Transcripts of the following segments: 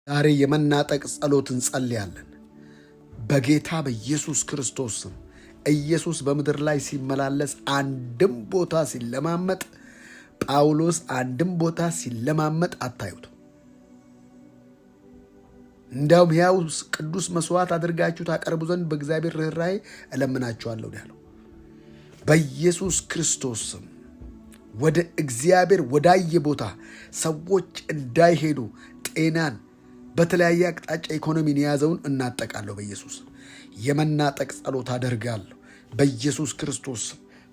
ዛሬ የመናጠቅ ጸሎት እንጸልያለን በጌታ በኢየሱስ ክርስቶስ ስም። ኢየሱስ በምድር ላይ ሲመላለስ አንድም ቦታ ሲለማመጥ፣ ጳውሎስ አንድም ቦታ ሲለማመጥ አታዩት። እንዳውም ሕያው ቅዱስ መስዋዕት አድርጋችሁ ታቀርቡ ዘንድ በእግዚአብሔር ርኅራኄ እለምናችኋለሁ ያለው በኢየሱስ ክርስቶስ ስም ወደ እግዚአብሔር ወዳየ ቦታ ሰዎች እንዳይሄዱ ጤናን በተለያየ አቅጣጫ ኢኮኖሚን የያዘውን እናጠቃለሁ። በኢየሱስ የመናጠቅ ጸሎት አደርጋለሁ በኢየሱስ ክርስቶስ።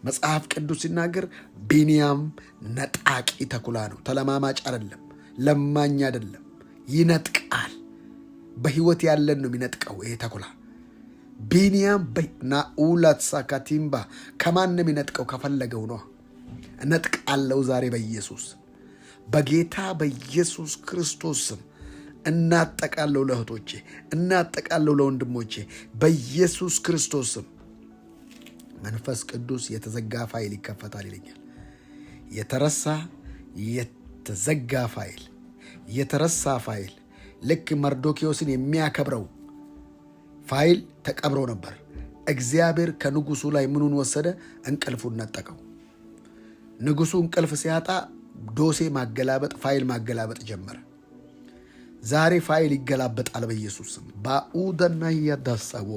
መጽሐፍ ቅዱስ ሲናገር ቢንያም ነጣቂ ተኩላ ነው። ተለማማጭ አይደለም፣ ለማኝ አይደለም፣ ይነጥቃል። በህይወት ያለን ነው የሚነጥቀው ይሄ ተኩላ። ቢንያም ናኡላት ሳካቲምባ ከማንም ይነጥቀው ከፈለገው ነው። እነጥቃለሁ ዛሬ በኢየሱስ በጌታ በኢየሱስ ክርስቶስ ስም እናጠቃለሁ። ለእህቶቼ እናጠቃለሁ፣ ለወንድሞቼ በኢየሱስ ክርስቶስ ስም። መንፈስ ቅዱስ የተዘጋ ፋይል ይከፈታል ይለኛል። የተዘጋ ፋይል፣ የተረሳ ፋይል፣ ልክ መርዶኪዮስን የሚያከብረው ፋይል ተቀብሮ ነበር። እግዚአብሔር ከንጉሱ ላይ ምኑን ወሰደ? እንቅልፉን ነጠቀው። ንጉሱ እንቅልፍ ሲያጣ ዶሴ ማገላበጥ፣ ፋይል ማገላበጥ ጀመረ። ዛሬ ፋይል ይገላበጣል በኢየሱስ ስም። ባኡደና ያዳሳቦ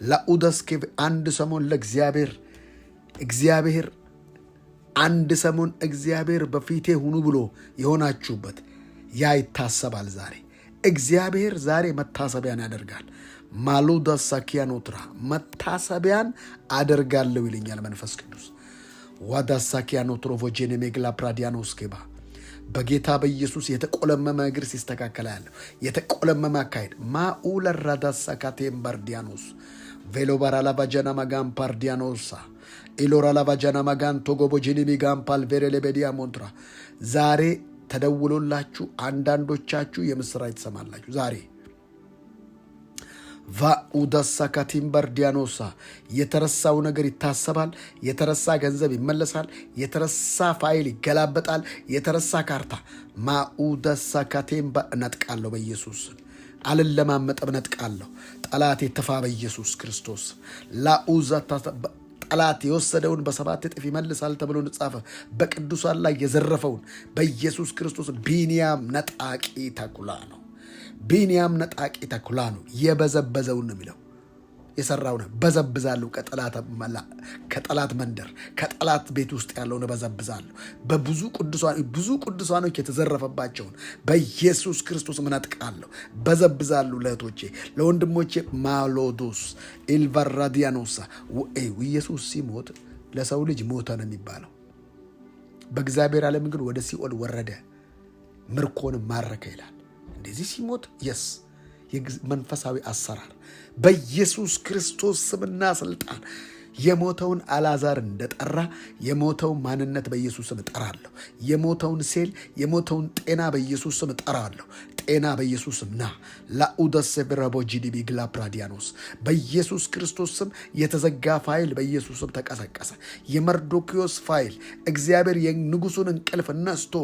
ላኡደስከ አንድ ሰሞን እግዚአብሔር አንድ ሰሞን እግዚአብሔር በፊቴ ሁኑ ብሎ የሆናችሁበት ያ ይታሰባል ዛሬ። እግዚአብሔር ዛሬ መታሰቢያን ያደርጋል። ማሉዳ ሳኪያኖትራ መታሰቢያን አደርጋለሁ ይለኛል መንፈስ ቅዱስ። ዋዳ ሳኪያኖትሮ ቮጄኔ ሜግላ ፕራዲያኖስኬባ በጌታ በኢየሱስ የተቆለመመ እግር ሲስተካከል ያለው የተቆለመመ አካሄድ ማኡለ ራዳሳ ካቴም ባርዲያኖስ ቬሎባራ ላቫጃና ማጋን ፓርዲያኖሳ ኢሎራ ላቫጃና ማጋን ቶጎቦ ጂኒሚ ጋን ፓልቬሬ ሌቤዲያ ሞንትራ ዛሬ ተደውሎላችሁ አንዳንዶቻችሁ የምስራች ትሰማላችሁ። ዛሬ ቫኡዳሳ ካቲምበር ዲያኖሳ የተረሳው ነገር ይታሰባል። የተረሳ ገንዘብ ይመለሳል። የተረሳ ፋይል ይገላበጣል። የተረሳ ካርታ ማኡዳሳ ካቴምባ እነጥቃለሁ በኢየሱስ አልለማመጥም፣ እነጥቃለሁ። ጠላት የተፋ በኢየሱስ ክርስቶስ ላኡዛ ጠላት የወሰደውን በሰባት እጥፍ ይመልሳል ተብሎ እንደተጻፈ በቅዱሳን ላይ የዘረፈውን በኢየሱስ ክርስቶስ ቢንያም ነጣቂ ተኩላ ነው። ቢንያም ነጣቂ ተኩላ ነው። የበዘበዘውን ነው የሚለው። የሰራው ነው በዘብዛለሁ። ከጠላት መንደር ከጠላት ቤት ውስጥ ያለውን በዘብዛለሁ። ብዙ ቅዱሳኖች የተዘረፈባቸውን በኢየሱስ ክርስቶስ እነጥቃለሁ፣ በዘብዛለሁ። ለእህቶቼ ለወንድሞቼ ማሎዶስ ኢልቫራዲያኖሳ ኢየሱስ ሲሞት ለሰው ልጅ ሞተ ነው የሚባለው። በእግዚአብሔር ዓለም ግን ወደ ሲኦል ወረደ፣ ምርኮን ማረከ ይላል። እንደዚህ ሲሞት መንፈሳዊ አሰራር በኢየሱስ ክርስቶስ ስምና ስልጣን የሞተውን አልዓዛር እንደጠራ የሞተውን ማንነት በኢየሱስ ስም እጠራለሁ። የሞተውን ሴል የሞተውን ጤና በኢየሱስ ስም እጠራለሁ። ጤና በኢየሱስ ስም ና ላኡደስ ብራቦ ጂዲቢ ግላ ፕራዲያኖስ በኢየሱስ ክርስቶስ ስም የተዘጋ ፋይል በኢየሱስ ስም ተቀሰቀሰ። የመርዶኪዮስ ፋይል እግዚአብሔር የንጉሱን እንቅልፍ ነስቶ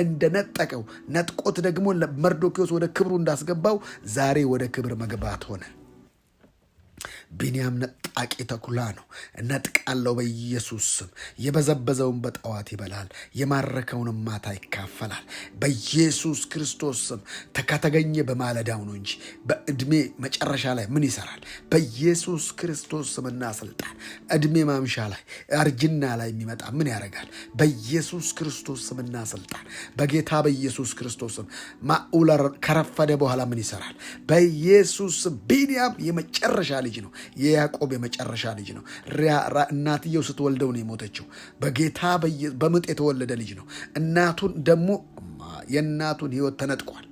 እንደነጠቀው ነጥቆት ደግሞ መርዶኪዮስ ወደ ክብሩ እንዳስገባው ዛሬ ወደ ክብር መግባት ሆነ። ቢንያም ነጣቂ ተኩላ ነው። እነጥቃለሁ በኢየሱስ ስም። የበዘበዘውን በጠዋት ይበላል፣ የማረከውን ማታ ይካፈላል። በኢየሱስ ክርስቶስ ስም ከተገኘ በማለዳው ነው እንጂ በእድሜ መጨረሻ ላይ ምን ይሰራል? በኢየሱስ ክርስቶስ ስምና ስልጣን እድሜ ማምሻ ላይ እርጅና ላይ የሚመጣ ምን ያደርጋል? በኢየሱስ ክርስቶስ ስምና ስልጣን በጌታ በኢየሱስ ክርስቶስ ስም ማኡለር ከረፈደ በኋላ ምን ይሰራል? በኢየሱስ ስም ቢንያም የመጨረሻ ልጅ ነው። የያዕቆብ የመጨረሻ ልጅ ነው። እናትየው ስትወልደው ነው የሞተችው። በጌታ በምጥ የተወለደ ልጅ ነው። እናቱን ደግሞ የእናቱን ሕይወት ተነጥቋል።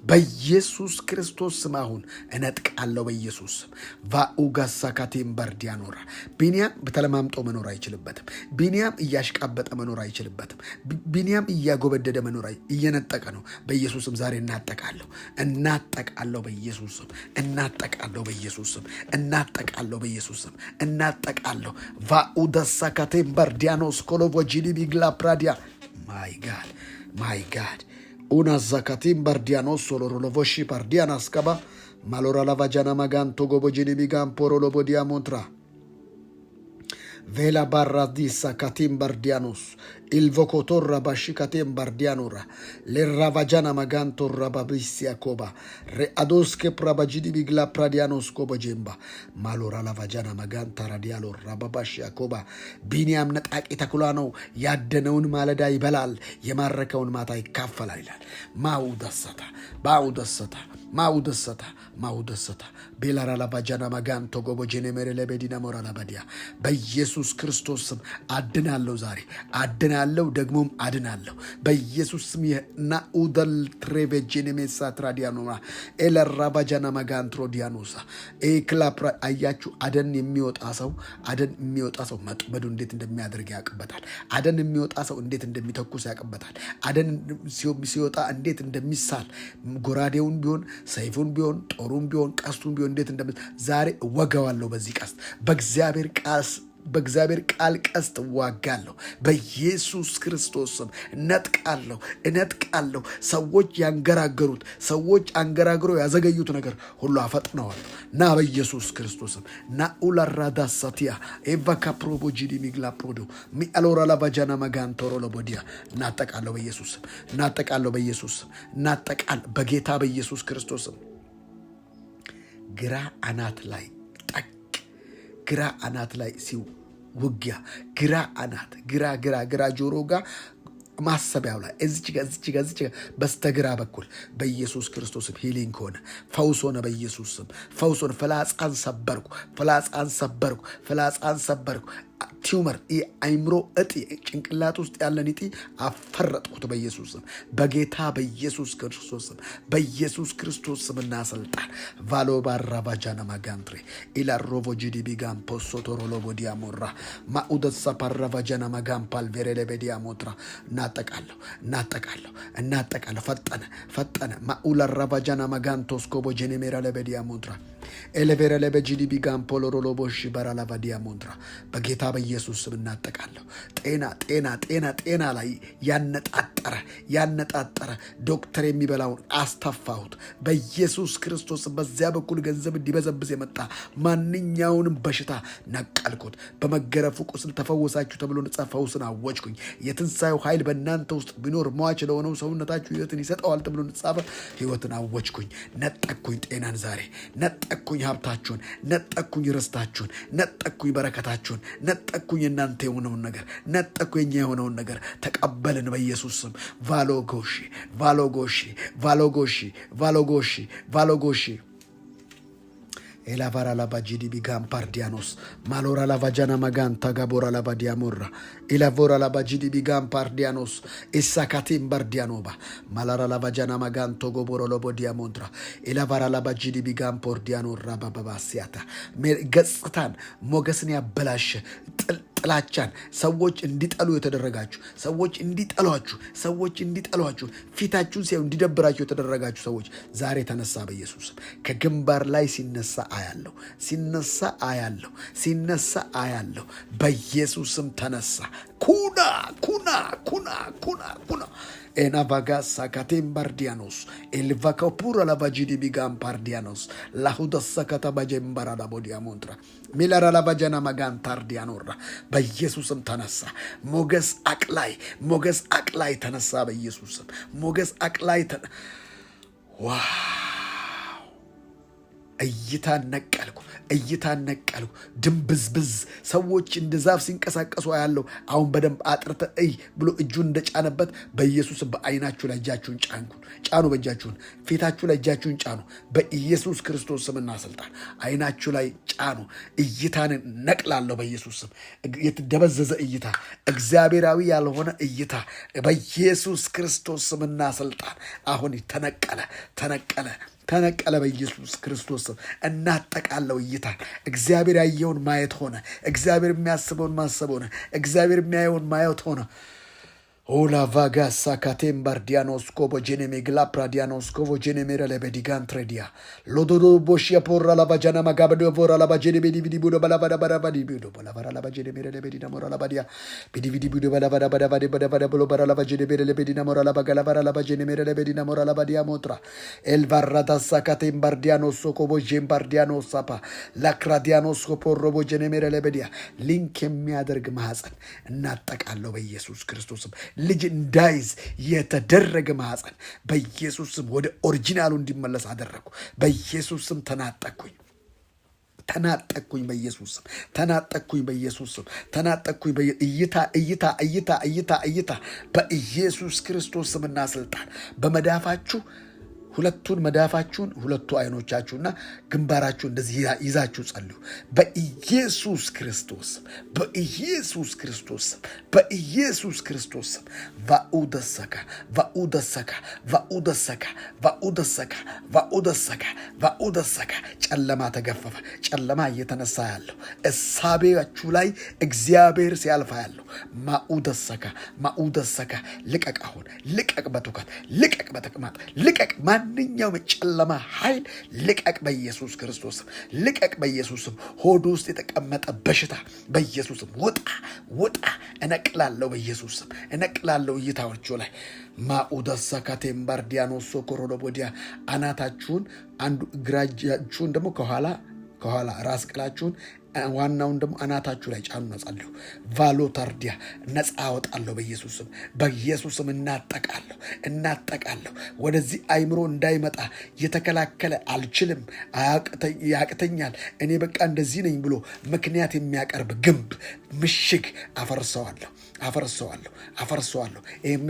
በኢየሱስ ክርስቶስ ስም አሁን እነጥቃለሁ በኢየሱስ ስም። ቫኡጋሳ ካቴምበር ዲያኖራ ቢንያም በተለማምጦ መኖር አይችልበትም። ቢንያም እያሽቃበጠ መኖር አይችልበትም። ቢንያም እያጎበደደ መኖር እየነጠቀ ነው። በኢየሱስ ስም ዛሬ እናጠቃለሁ በኢየሱስ ስም። እናጠቃለሁ በኢየሱስ ስም። እናጠቃለሁ በኢየሱስ ስም። እናጠቃለሁ። ቫኡዳሳ ካቴምበር ዲያኖስ ኮሎቮ ጂዲ ቢግላ ፕራዲያ ማይ ጋድ una zakatim bardianos solorolovoshi bardianas kaba malora lavajana maganto gobojini bigam porolobodia montra vela barra dissa katim bardianos il vocotor rabashi katim bardianora le ravajana maganto rababisia koba re adoske prabajidi bigla pradianos kobojemba malora lavajana maganta radialo rababashi koba ቢንያም ነጣቂ ተኩላ ነው ያደነውን ማለዳ ይበላል የማረከውን ማታ ይካፈላል ይላል ማውደሰታ ቤላራ ላባጃና ማጋንቶ ጎቦጄኔ መሬለ በዲና ሞራላ ባዲያ በኢየሱስ ክርስቶስ ስም አድናለሁ ዛሬ አድናለሁ ደግሞም አድናለሁ በኢየሱስ ስም የናኡደል ትሬቬጄኔ ሜሳ ትራዲያኖማ ኤለራ ባጃና ማጋንትሮ ዲያኖሳ ኤክላፕራ አያችሁ አደን የሚወጣ ሰው መጥመዱ እንዴት እንደሚያደርግ ያቀበታል አደን የሚወጣ ሰው እንዴት እንደሚተኩስ ያቀበታል አደን ሲወጣ እንዴት እንደሚሳል ጎራዴውን ቢሆን ሰይፉን ቢሆን ጦሩን ቢሆን ቀስቱን ቢሆን እንዴት ዛሬ ወጋዋለሁ በዚህ ቀስት በእግዚአብሔር ቃል ቀስት ዋጋለሁ በኢየሱስ ክርስቶስ ስም እነጥቃለሁ ሰዎች አንገራግረው ያዘገዩት ነገር ሁሉ አፈጥነዋለሁ ና በኢየሱስ ክርስቶስ ስም ና ኡላራዳሳቲያ ኤቫካ ፕሮቦጂዲ ሚግላ ፕሮዶ ሚአሎራ ላባጃና ማጋንቶሮ ለቦዲያ እናጠቃለሁ በኢየሱስ ስም በጌታ በኢየሱስ ክርስቶስ ስም ግራ አናት ላይ ሲውጊያ ግራ ጆሮ ጋር ማሰቢያው ላይ እዚች ጋር በስተግራ በኩል በኢየሱስ ክርስቶስ ሂሊንግ ሆነ ፈውስ ሆነ በኢየሱስ ስም ፈውስ ሆነ ፍላጻን ሰበርኩ ቲዩመር አይምሮ እጢ ጭንቅላት ውስጥ ያለን እጢ አፈረጥኩት በኢየሱስ ስም በጌታ በኢየሱስ ክርስቶስ ስምና ስልጣን ቫሎ ባራባጃና ማጋንትሬ ኢላ ሮቮጂዲ ቢጋም ፖሶቶሮ ሎቦዲያ ሞራ ማኡደሳ ፓራባጃና ማጋምፓል ቬሬሌ ቤዲያ ሞትራ እናጠቃለሁ ፈጠነ ማኡላ ራባጃና ማጋንቶስ ኮቦጄኔ ሜራ ለቤዲያ ሞትራ ኤሌቬረ ለበጂዲ ቢጋም ፖሎሮ ሎቦሺ ባራላ ባዲያ ሞንትራ በጌታ በኢየሱስ ስም እናጠቃለሁ ጤና ላይ ያነጣጠረ ዶክተር የሚበላውን አስተፋሁት በኢየሱስ ክርስቶስ በዚያ በኩል ገንዘብ እንዲበዘብዝ የመጣ ማንኛውንም በሽታ ነቀልኩት በመገረፉ ቁስል ተፈወሳችሁ ተብሎ ነጻ ፈውስን አወጅኩኝ የትንሣኤው ኃይል በእናንተ ውስጥ ቢኖር ሟች ለሆነው ሰውነታችሁ ሕይወትን ይሰጠዋል ተብሎ ነጻፈ ሕይወትን አወጅኩኝ ነጠቅኩኝ ጤናን ዛሬ ነጠቅኩኝ ሀብታችሁን ነጠቅኩኝ ርስታችሁን ነጠቅኩኝ በረከታችሁን ነጠቅኩኝ እናንተ የሆነውን ነገር ነጠቅኩኝ የኛ የሆነውን ነገር ተቀበልን በኢየሱስ ስም ቫሎጎሺ ኤላቫራ ላባጂዲ ቢጋም ፓርዲያኖስ ማሎራ ላቫጃና ማጋንታ ጋቦራ ላባዲያሞራ ኢላቮራ ላባጂዲ ቢጋም ፓርዲያኖስ ኢሳካቲም ባርዲያኖባ ማላራ ላቫጃና ማጋንቶ ጎቦሮ ሎቦዲያሞንትራ ኤላቫራ ላባጂዲ ቢጋም ፖርዲያኖራ ባባባሲያታ ገጽታን ሞገስን ያበላሸ ጥላቻን ሰዎች እንዲጠሉ የተደረጋችሁ ሰዎች እንዲጠሏችሁ ፊታችሁን ሲያዩ እንዲደብራችሁ የተደረጋችሁ ሰዎች ዛሬ ተነሳ በኢየሱስ ከግንባር ላይ ሲነሳ አያለሁ በኢየሱስም ተነሳ ኩና ኤናቫጋሳ ካቴም ባርዲያኖስ ኤልቫካፑራ ላቫጂዲ ቢጋም ፓርዲያኖስ ላሁደሳ ካታባጀምባራ ላቦዲያ ሞንትራ ሚላራ ላቫጃና ማጋን ታርዲያኖራ በኢየሱስም ተነሳ ሞገስ አቅላይ ተነሳ በኢየሱስም ሞገስ አቅላይ እይታን ነቀልኩ ድንብዝብዝ ሰዎች እንደ ዛፍ ሲንቀሳቀሱ ያለው አሁን በደንብ አጥርተ ብሎ እጁን እንደጫነበት በኢየሱስ በአይናችሁ ላይ እጃችሁን ጫኑ በእጃችሁን ፊታችሁ ላይ እጃችሁን ጫኑ በኢየሱስ ክርስቶስ ስምና ስልጣን አይናችሁ ላይ ጫኑ እይታን ነቅላለሁ በኢየሱስ ስም የተደበዘዘ እይታ እግዚአብሔራዊ ያልሆነ እይታ በኢየሱስ ክርስቶስ ስምና ስልጣን አሁን ተነቀለ በኢየሱስ ክርስቶስ እናጠቃለው እይታ እግዚአብሔር ያየውን ማየት ሆነ እግዚአብሔር የሚያስበውን ማሰብ ሆነ እግዚአብሔር የሚያየውን ማየት ሆነ Ola vaga sakatem bardianos covo geneme glapradianos covo genemere lebedigan tredia. Lododo boshia porra la vagina magabado vora la vagina bidi budo balabada barabadi budo balavara la vagina mere lebedina mora la badia. Bidi budo balavara badavadi badavada bulo bara la vagina mere lebedina mora la bagalavara la vagina mere lebedina mora la badia motra. El varrata sakatem bardianos covo gem bardianos sapa. La cradianos copo robo genemere lebedia. Link የሚያደርግ ማህፀን እናጠቃለው በኢየሱስ ክርስቶስም ልጅ እንዳይዝ የተደረገ ማህፀን በኢየሱስ ስም ወደ ኦሪጂናሉ እንዲመለስ አደረኩ። በኢየሱስ ስም ተናጠቅኩኝ በኢየሱስ ስም ተናጠቅኩኝ በኢየሱስ ስም ተናጠቅኩኝ። እይታ በኢየሱስ ክርስቶስ ስምና ስልጣን በመዳፋችሁ ሁለቱን መዳፋችሁን ሁለቱ አይኖቻችሁና ግንባራችሁ እንደዚህ ይዛችሁ ጸልዩ። በኢየሱስ ክርስቶስ ቫኡደሰካ ጨለማ ተገፈፈ። ጨለማ እየተነሳ ያለው እሳቤያችሁ ላይ እግዚአብሔር ሲያልፋ ያለው ማኡደሰካ ልቀቅ፣ አሁን ልቀቅ፣ በትውከት ልቀቅ፣ በተቅማጥ ልቀቅ፣ ማንኛውም ጨለማ ኃይል ልቀቅ በኢየሱስ ክርስቶስም፣ ልቀቅ በኢየሱስም። ሆድ ውስጥ የተቀመጠ በሽታ በኢየሱስም ውጣ፣ እነቅላለሁ በኢየሱስም፣ እነቅላለሁ። እይታዎቹ ላይ ማኡደሰካቴም ባርዲያኖስ ኮሮዶ ቦዲያ አናታችሁን አንዱ እግራጃችሁን ደግሞ ከኋላ ራስ ቅላችሁን ዋናውን ደግሞ አናታችሁ ላይ ጫኑ። ጸልዩ። ቫሎታርዲያ ነፃ አወጣለሁ በኢየሱስም እናጠቃለሁ። ወደዚህ አይምሮ እንዳይመጣ የተከላከለ አልችልም፣ ያቅተኛል፣ እኔ በቃ እንደዚህ ነኝ ብሎ ምክንያት የሚያቀርብ ግንብ ምሽግ አፈርሰዋለሁ። ይሄን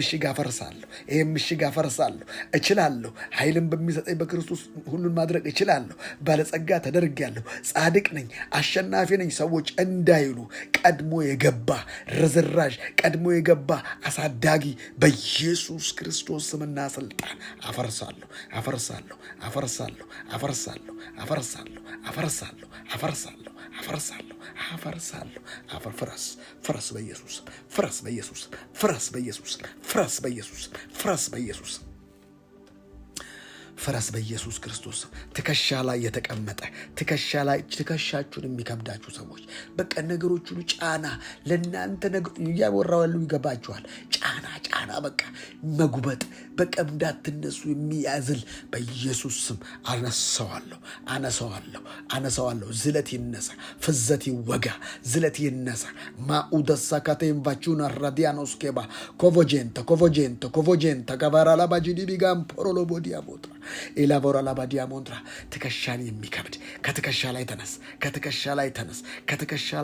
ምሽግ አፈርሳለሁ። እችላለሁ። ኃይልን በሚሰጠኝ በክርስቶስ ሁሉን ማድረግ እችላለሁ። ባለጸጋ ተደርጌያለሁ። ጻድቅ ነኝ፣ አሸናፊ ነኝ ሰዎች እንዳይሉ ቀድሞ የገባ ርዝራዥ፣ ቀድሞ የገባ አሳዳጊ በኢየሱስ ክርስቶስ ስምና ስልጣን አፈርሳለሁ። ፍረስ በኢየሱስ፣ ፍረስ በኢየሱስ ክርስቶስ። ትከሻ ላይ የተቀመጠ ትከሻችሁን የሚከብዳችሁ ሰዎች በቃ ነገሮች ሁሉ ጫና ለእናንተ እያወራው ያሉ ይገባችኋል። ጫና በቃ መጉበጥ በቃ እንዳትነሱ የሚያዝል በኢየሱስ ስም አነሳዋለሁ። ዝለት ይነሳ፣ ፍዘት ይወጋ፣ ዝለት ይነሳ። ማኡደሳ ካቴንቫቹን አራዲያኖስ ኬባ ኮቮጀንተ ገባራ ላባጂዲ ቢጋም ፖሮሎ ቦዲያ ሞትራ ኤላቦራ ላባዲያ ሞንትራ። ትከሻን የሚከብድ ከትከሻ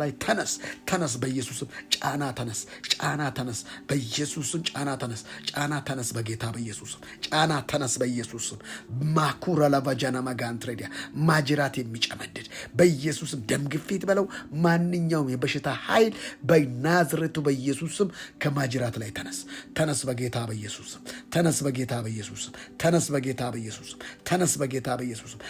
ላይ ተነስ በኢየሱስም። ጫና ተነስ በኢየሱስም። ጫና ተነስ በጌታ በኢየሱስም። ጫና ተነስ በኢየሱስም። ማኩራ ላቫጃና ማጋንትሬዲያ ማጅራት የሚጨመድድ በኢየሱስም። ደም ግፊት በለው ማንኛውም የበሽታ ኃይል በናዝሬቱ በኢየሱስም ከማጅራት ላይ ተነስ በጌታ በኢየሱስም። ተነስ በጌታ በኢየሱስም።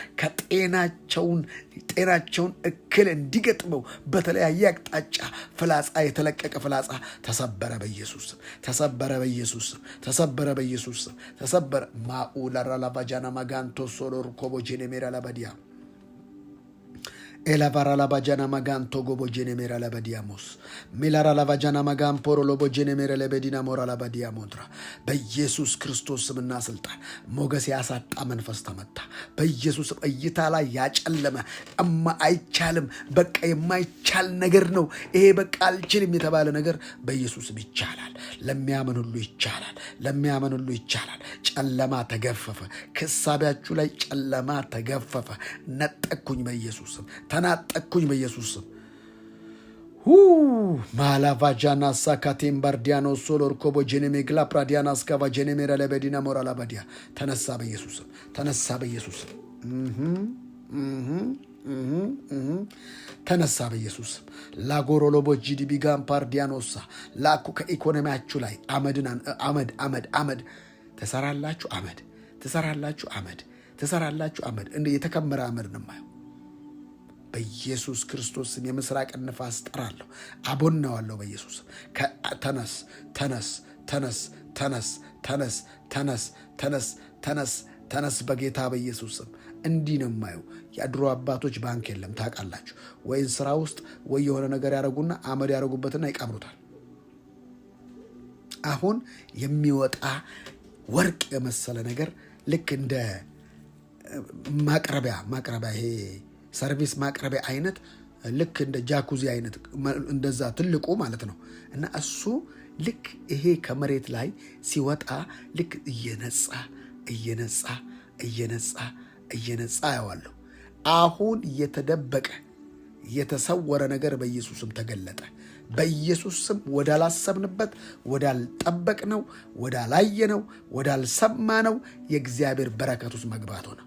ጤናቸውን እክል እንዲገጥመው በተለያየ አቅጣጫ ፍላጻ፣ የተለቀቀ ፍላጻ ተሰበረ በኢየሱስም። ማኡላራ ላቫጃና ማጋንቶ ሶሎር ኮቦጄኔ ሜራ ላባዲያ ኤላቫራ ላባጃና ማጋንቶ ጎቦጄኔ ሜራ ላባዲያሞስ ሚላራ ላቫጃና ማጋን ፖሮ ሎቦጄኔ ሜራ ለበዲና ሞራ ላባዲያ ሞንትራ። በኢየሱስ ክርስቶስ ስምና ስልጣን ሞገስ ያሳጣ መንፈስ ተመታ በኢየሱስ። እይታ ላይ ያጨለመ አይቻልም፣ በቃ የማይቻል ነገር ነው ይሄ፣ በቃ አልችልም የተባለ ነገር በኢየሱስም ይቻላል። ለሚያምን ሁሉ ይቻላል። ጨለማ ተገፈፈ፣ ከሳቢያችሁ ላይ ጨለማ ተገፈፈ። ነጠቅኩኝ በኢየሱስም፣ ተናጠቅኩኝ በኢየሱስም። ማላቫጃና ሳካቴም ባርዲያኖ ሶሎር ኮቦ ጄኔሜ ግላ ፕራዲያና ስካቫ ጄኔሜ ረለበዲና ሞራላ ባዲያ። ተነሳ በኢየሱስም። ተነሳ በኢየሱስም። ላጎሮሎቦ ጂዲቢጋን ፓርዲያኖሳ ላኩ። ከኢኮኖሚያችሁ ላይ አመድ ትሰራላችሁ። አመድ እንደ የተከመረ አመድ ነው የማየው። በኢየሱስ ክርስቶስ ስም የምስራቅ ንፋስ ጠራለሁ፣ አቦናዋለሁ በኢየሱስ። ተነስ ተነስ ተነስ ተነስ ተነስ ተነስ ተነስ በጌታ በኢየሱስ ስም። እንዲህ ነው የማየው። የድሮ አባቶች ባንክ የለም ታውቃላችሁ፣ ወይ ስራ ውስጥ ወይ የሆነ ነገር ያደርጉና አመድ ያደርጉበትና ይቀብሩታል። አሁን የሚወጣ ወርቅ የመሰለ ነገር ልክ እንደ ማቅረቢያ ይሄ ሰርቪስ ማቅረቢያ አይነት ልክ እንደ ጃኩዚ አይነት እንደዛ ትልቁ ማለት ነው። እና እሱ ልክ ይሄ ከመሬት ላይ ሲወጣ ልክ እየነጻ እየነጻ እየነጻ እየነጻ ያዋለሁ። አሁን የተደበቀ የተሰወረ ነገር በኢየሱስም ተገለጠ። በኢየሱስም ወዳላሰብንበት፣ ወዳልጠበቅነው፣ ወዳላየነው፣ ወዳልሰማነው የእግዚአብሔር በረከት ውስጥ መግባት ሆነ።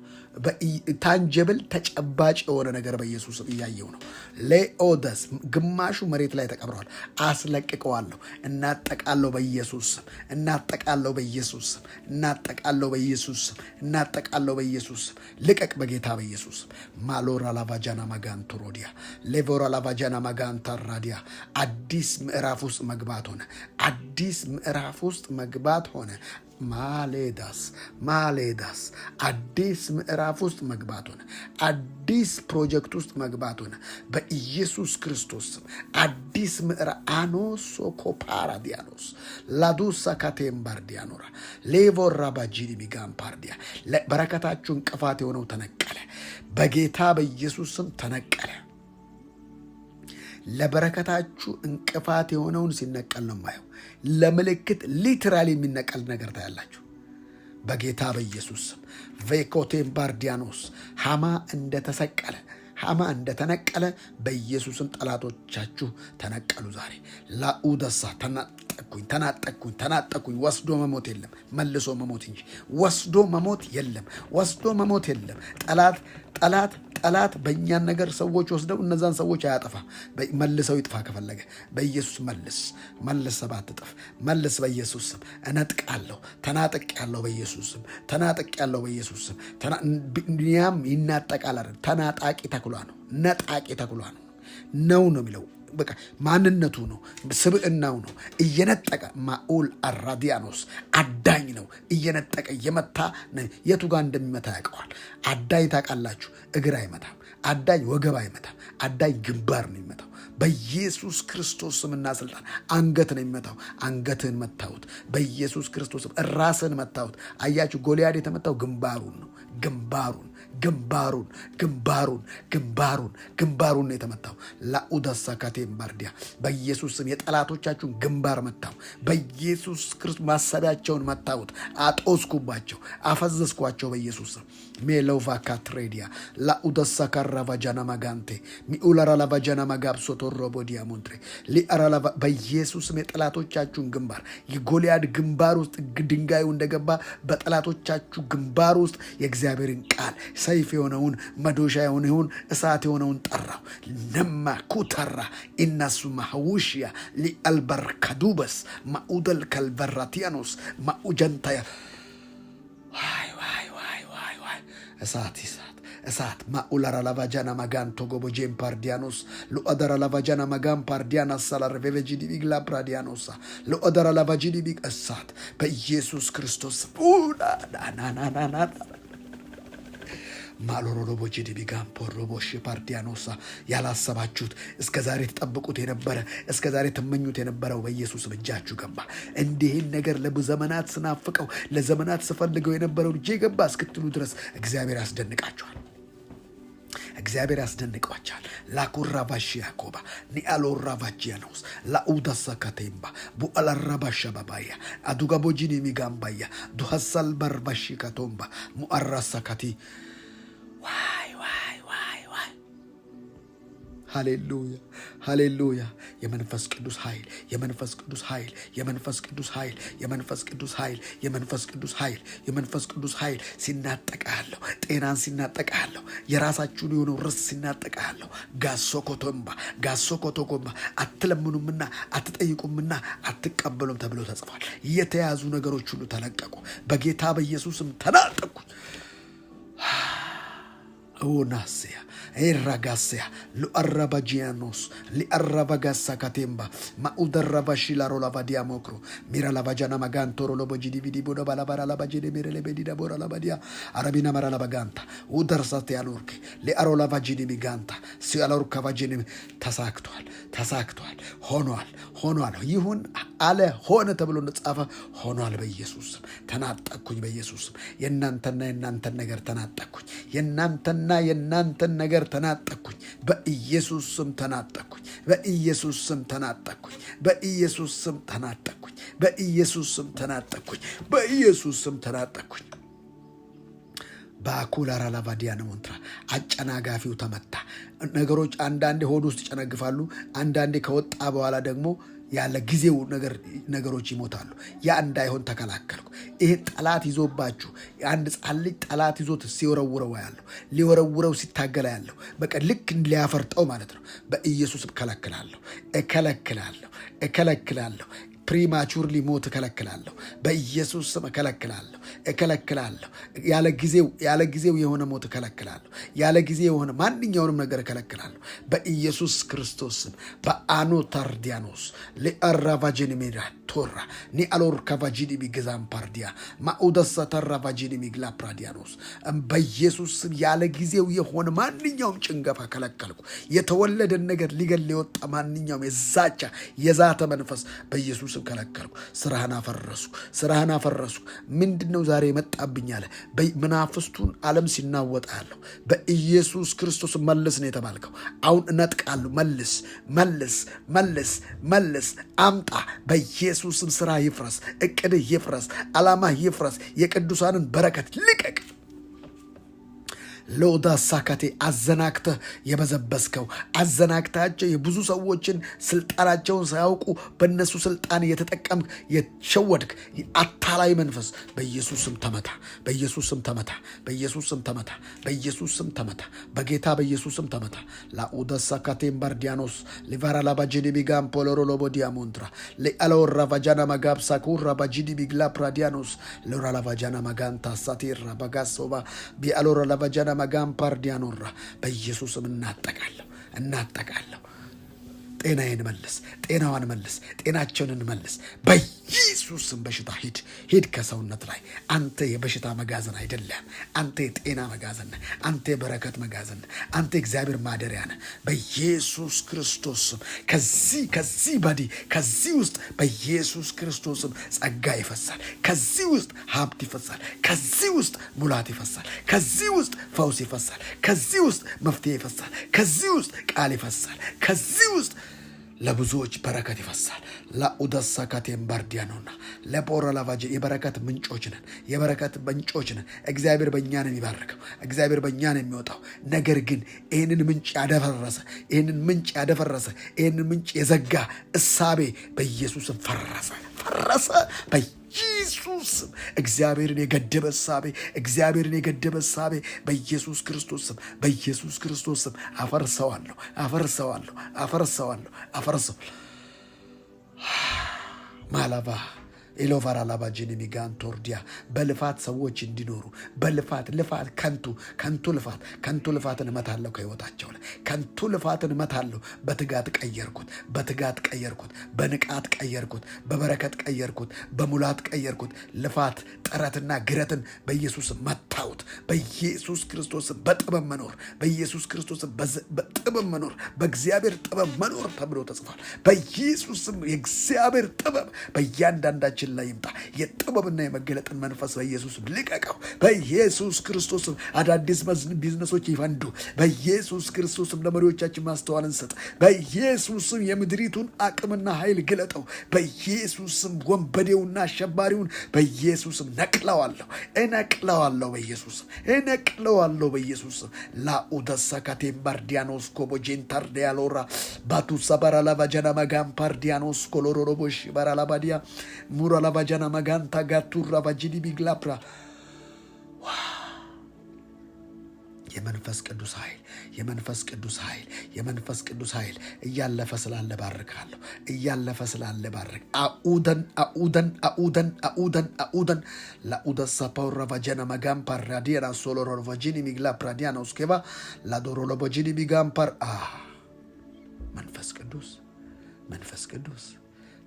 ታንጀብል ተጨባጭ የሆነ ነገር በኢየሱስ እያየው ነው። ሌኦደስ ግማሹ መሬት ላይ ተቀብረዋል። አስለቅቀዋለሁ። እናጠቃለሁ በኢየሱስ ስም። እናጠቃለሁ በኢየሱስ ስም። እናጠቃለሁ በኢየሱስ ስም። እናጠቃለሁ በኢየሱስ ስም። ልቀቅ በጌታ በኢየሱስ ስም። ማሎራ ላቫጃና ማጋንቱ ሮዲያ ሌቮራ ላቫጃና ማጋንታ ራዲያ አዲስ ምዕራፍ ውስጥ መግባት ሆነ። አዲስ ምዕራፍ ውስጥ መግባት ሆነ። ማሌዳስ አዲስ ምዕራፍ ውስጥ መግባት ሆነ። አዲስ ፕሮጀክት ውስጥ መግባት ሆነ በኢየሱስ ክርስቶስ ስም። አዲስ ምዕራፍ አኖሶኮ ፓራዲያኖስ ላዱሳ ካቴምባርዲያኖራ ሌቮራ ባጂኒ ሚጋም ፓርዲያ በረከታችሁ እንቅፋት የሆነው ተነቀለ በጌታ በኢየሱስ ስም ተነቀለ። ለበረከታችሁ እንቅፋት የሆነውን ሲነቀል ነው ማየው። ለምልክት ሊትራሊ የሚነቀል ነገር ታያላችሁ በጌታ በኢየሱስ ስም። ቬኮቴም ባርዲያኖስ ሃማ እንደተሰቀለ ሃማ እንደተነቀለ በኢየሱስም ጠላቶቻችሁ ተነቀሉ ዛሬ። ላኡደሳ ተናጠቅኩኝ። ወስዶ መሞት የለም መልሶ መሞት እንጂ ወስዶ መሞት የለም። ወስዶ መሞት የለም። ጠላት በእኛን ነገር ሰዎች ወስደው እነዛን ሰዎች አያጠፋ። መልሰው ይጥፋ ከፈለገ በኢየሱስ መልስ 7 እጥፍ መልስ በኢየሱስ ስም። እነጥቃለሁ። ተናጠቅያለሁ በኢየሱስ ስም። ተናጠቅያለሁ በኢየሱስ ስም። ቢንያም ይናጠቃል አይደል? ተናጣቂ ተኩላ ነው። ነጣቂ ተኩላ ነው የሚለው በቃ ማንነቱ ነው፣ ስብዕናው ነው። እየነጠቀ ማኡል አራዲያኖስ አዳኝ ነው። እየነጠቀ እየመታ የቱ ጋር እንደሚመታ ያውቀዋል። አዳኝ ታውቃላችሁ፣ እግር አይመታም። አዳኝ ወገብ አይመታም። አዳኝ ግንባር ነው የሚመታው። በኢየሱስ ክርስቶስ ስምና ስልጣን አንገት ነው የሚመታው። አንገትህን መታሁት በኢየሱስ ክርስቶስ ስም። ራስህን መታሁት። አያችሁ፣ ጎልያድ የተመታው ግንባሩን ነው። ግንባሩን ነው የተመታው። ላኡዳሳ ካቴም ባርዲያ በኢየሱስ ስም የጠላቶቻችሁን ግንባር መታው። በኢየሱስ ክርስቶስ ማሰቢያቸውን መታሁት። አጦስኩባቸው፣ አፈዘዝኳቸው በኢየሱስ ስም። ሜሎቫ ካትሬዲያ ላኡዳሳ ካራቫጃና ማጋንቴ ሚኡላራ ላቫጃና ማጋብሶ ቶሮቦዲያ ሞንትሬ ሊአራላ በኢየሱስ ስም የጠላቶቻችሁን ግንባር የጎልያድ ግንባር ውስጥ ድንጋዩ እንደገባ በጠላቶቻችሁ ግንባር ውስጥ የእግዚአብሔርን ቃል ሰይፍ የሆነውን መዶሻ የሆነውን እሳት የሆነውን ጠራው። ነማ ኩተራ ኢናሱ ማህውሽያ ሊአልበርካዱበስ ማኡደል ካልበራቲያኖስ ማኡጀንታያ እሳት ማኡላራ ላቫጃና ማጋን ቶጎቦጄን ፓርዲያኖስ ሉአደራ ላቫጃና ማጋን ፓርዲያና ሳላር ቬቬጂዲቢግ ላፕራዲያኖሳ ሉአደራ ላቫጂዲቢግ እሳት በኢየሱስ ክርስቶስ ናናናናና ማሎሮቦጂዲቢጋን ፖሮቦሽ ፓርዲያኖሳ ያላሰባችሁት እስከዛሬ ተጠብቁት የነበረ እስከዛሬ ተመኙት የነበረው በኢየሱስ እጃችሁ ገባ። እንዲህን ነገር ለዘመናት ስናፍቀው ለዘመናት ስፈልገው የነበረው ልጄ ገባ እስክትሉ ድረስ እግዚአብሔር ያስደንቃችኋል። እግዚአብሔር ያስደንቀዋቸዋል። ላኩራባሽ ያኮባ ኒአሎራባጂያኖስ ላኡዳሳ ካቴምባ ቡአላራባሻ ባባያ አዱጋቦጂኒ ሚጋምባያ ዱሐሳል በርባሺ ካቶምባ ሙአራሳ ካቲ ሃሌሉያ። የመንፈስ ቅዱስ ኃይል ሲናጠቃለሁ። ጤናን ሲናጠቃለሁ። የራሳችሁን የሆነው ርስ ሲናጠቃለሁ። ጋሶኮቶጎምባ አትለምኑምና አትጠይቁምና አትቀበሉም ተብሎ ተጽፏል። የተያዙ ነገሮች ሁሉ ተለቀቁ። በጌታ በኢየሱስም ተናጠቁ። ኡናሲያ ኤራጋሲያ ሉአራባጂያኖስ ሊአራባጋሳ ካቴምባ ማኡደራባሺላሮ ላቫዲያ ሞክሮ ሚራ ላቫጃና ማጋንቶሮ ሎቦጂ ዲቪዲ ቦዶ ባላባራ ላባጂ ሜሬ ለቤዲዳ ቦራ ላባዲያ አረቢና ማራ ላባጋንታ ኡደርሳት ያሉርክ ሊአሮ ላቫጂኒ ሚጋንታ ሲያላሩካ ቫጂኒ ተሳክቷል ሆኗል ይሁን አለ ሆነ ተብሎ እንደጻፈ ሆኗል። በኢየሱስ ስም ተናጠቅኩኝ። በኢየሱስ ስም የእናንተን ነገር ተናጠቅኩኝ። የእናንተን ነገር ተናጠቅኩኝ። በኢየሱስ ስም ተናጠቅኩኝ። በኢየሱስ ስም ተናጠቅኩኝ። በኢየሱስ ስም ተናጠቅኩኝ። በኢየሱስ ስም ተናጠቅኩኝ። በኢየሱስ ስም ተናጠቅኩኝ። ባኩላራ ላቫዲያ ነሞንትራ አጨናጋፊው ተመታ። ነገሮች አንዳንዴ ሆድ ውስጥ ይጨነግፋሉ። አንዳንዴ ከወጣ በኋላ ደግሞ ያለ ጊዜው ነገሮች ይሞታሉ። ያ እንዳይሆን ተከላከልኩ። ይሄ ጠላት ይዞባችሁ አንድ ሕፃን ልጅ ጠላት ይዞት ሲወረውረው ያለው ሊወረውረው ሲታገላ ያለው በቃ ልክ ሊያፈርጠው ማለት ነው። በኢየሱስ እከለክላለሁ። ፕሪማቹርሊ ሞት እከለክላለሁ። በኢየሱስ ስም እከለክላለሁ። ያለ ጊዜው የሆነ ሞት እከለክላለሁ። ያለ ጊዜ የሆነ ማንኛውንም ነገር እከለክላለሁ። በኢየሱስ ክርስቶስ ስም በአኖታርዲያኖስ ለአራቫጂኒ ሜዳ ቶራ ኒአሎር ካቫጂኒ ቢገዛም ፓርዲያ ማኡደሳ ተራቫጂኒ ሚግላ ፕራዲያኖስ በኢየሱስ ስም ያለ ጊዜው የሆነ ማንኛውም ጭንገፋ ከለከልኩ። የተወለደን ነገር ሊገል የወጣ ማንኛውም የዛተ መንፈስ በኢየሱስ ስም ከለከልኩ። ስራህን አፈረሱ። ምንድነው ዛሬ መጣብኝ አለ። መናፍስቱን ዓለም ሲናወጣ ያለው በኢየሱስ ክርስቶስ መልስ ነው የተባልከው። አሁን እነጥቃለሁ። መልስ አምጣ። በኢየሱስም ስራ ይፍረስ፣ እቅድህ ይፍረስ፣ ዓላማ ይፍረስ። የቅዱሳንን በረከት ልቀቅ። ሎዳ ሳካቴ አዘናክተህ የበዘበስከው አዘናክታቸው የብዙ ሰዎችን ስልጣናቸውን ሳያውቁ በእነሱ ስልጣን የተጠቀምክ የሸወድክ አታላይ መንፈስ በኢየሱስም ተመታ። በኢየሱስም ተመታ። በጌታ በኢየሱስም ተመታ። ላኡዳ ሳካቴን ባርዲያኖስ ሊቫራ ላባጂኒ ቢጋም ፖሎሮ ሎቦዲያ ሞንትራ ለአሎራ ራቫጃና ማጋብ ሳኩራ ባጂኒ ቢግላ ፕራዲያኖስ ሎራ ላቫጃና ማጋንታ ሳቲራ ባጋሶባ ቢአሎራ ላቫጃና ማጋም ፓርዲያኖራ በኢየሱስም እናጠቃለሁ። ጤናዬን መልስ፣ ጤናዋን መልስ፣ ጤናቸውን መልስ። በኢየሱስም በሽታ ሂድ ከሰውነት ላይ። አንተ የበሽታ መጋዘን አይደለም። አንተ የጤና መጋዘን ነህ። አንተ የበረከት መጋዘን ነህ። አንተ እግዚአብሔር ማደሪያ ነህ። በኢየሱስ ክርስቶስም ከዚህ ውስጥ በኢየሱስ ክርስቶስም ጸጋ ይፈሳል። ከዚህ ውስጥ ሀብት ይፈሳል። ከዚህ ውስጥ ሙላት ይፈሳል። ከዚህ ውስጥ ፈውስ ይፈሳል። ከዚህ ውስጥ መፍትሄ ይፈሳል። ከዚህ ውስጥ ቃል ይፈሳል። ከዚህ ውስጥ ለብዙዎች በረከት ይፈሳል። ላኡደሳ ካቴም ባርዲያኖና ለቦራ ላቫጂ የበረከት ምንጮች ነን። እግዚአብሔር በእኛ ነው የሚባርከው። እግዚአብሔር በእኛ ነው የሚወጣው። ነገር ግን ይህንን ምንጭ ያደፈረሰ ይህንን ምንጭ የዘጋ እሳቤ በኢየሱስም ፈረሰ። በኢየሱስም እግዚአብሔርን የገደበ እሳቤ በኢየሱስ ክርስቶስ ስም አፈርሰዋለሁ። ማላባ ኢሎቫራ ላባጂኒ ሚጋንቶርዲያ በልፋት ሰዎች እንዲኖሩ በልፋት ከንቱ ልፋትን እመታለሁ። ከህይወታቸው ላይ ከንቱ ልፋትን እመታለሁ። በትጋት ቀየርኩት። በንቃት ቀየርኩት። በበረከት ቀየርኩት። በሙላት ቀየርኩት። ልፋት ጥረትና ግረትን በኢየሱስ መታውት። በኢየሱስ ክርስቶስ በጥበብ መኖር፣ በኢየሱስ ክርስቶስ በጥበብ መኖር፣ በእግዚአብሔር ጥበብ መኖር ተብሎ ተጽፏል። በኢየሱስም የእግዚአብሔር ጥበብ በእያንዳንዳችን ላይ ይምጣ። የጥበብና የመገለጥን መንፈስ በኢየሱስ ልቀቀው። በኢየሱስ ክርስቶስም አዳዲስ ቢዝነሶች ይፈንዱ። በኢየሱስ ክርስቶስም ለመሪዎቻችን ማስተዋልን ሰጥ። በኢየሱስም የምድሪቱን አቅምና ኃይል ግለጠው። በኢየሱስም ወንበዴውና አሸባሪውን በኢየሱስም እነቅለዋለሁ። በኢየሱስም ላኡደሳካቴም ባርዲያኖስ ኮቦጄን ታርዲያሎራ ባቱ ሰባራ ላቫጃና ማጋም ፓርዲያኖስ ኮሎሮሮቦሽ ባራላባዲያ ሙራ ላቫጃና ማጋንታ ጋቱራ ቫጂዲ ቢግላፕራ የመንፈስ ቅዱስ ኃይል የመንፈስ ቅዱስ ኃይል የመንፈስ ቅዱስ ኃይል እያለፈ ስላለ ባርካለሁ። እያለፈ ስላለ ባርክ። አኡደን አኡደን አኡደን አኡደን አኡደን ላኡደሳ ፓውራ ቫጀና ማጋም ፓራዲና ሶሎሮ ቫጂኒ ሚግላ ፕራዲያና ውስኬባ ላዶሮ ሎቦጂኒ ሚጋም ፓር መንፈስ ቅዱስ መንፈስ ቅዱስ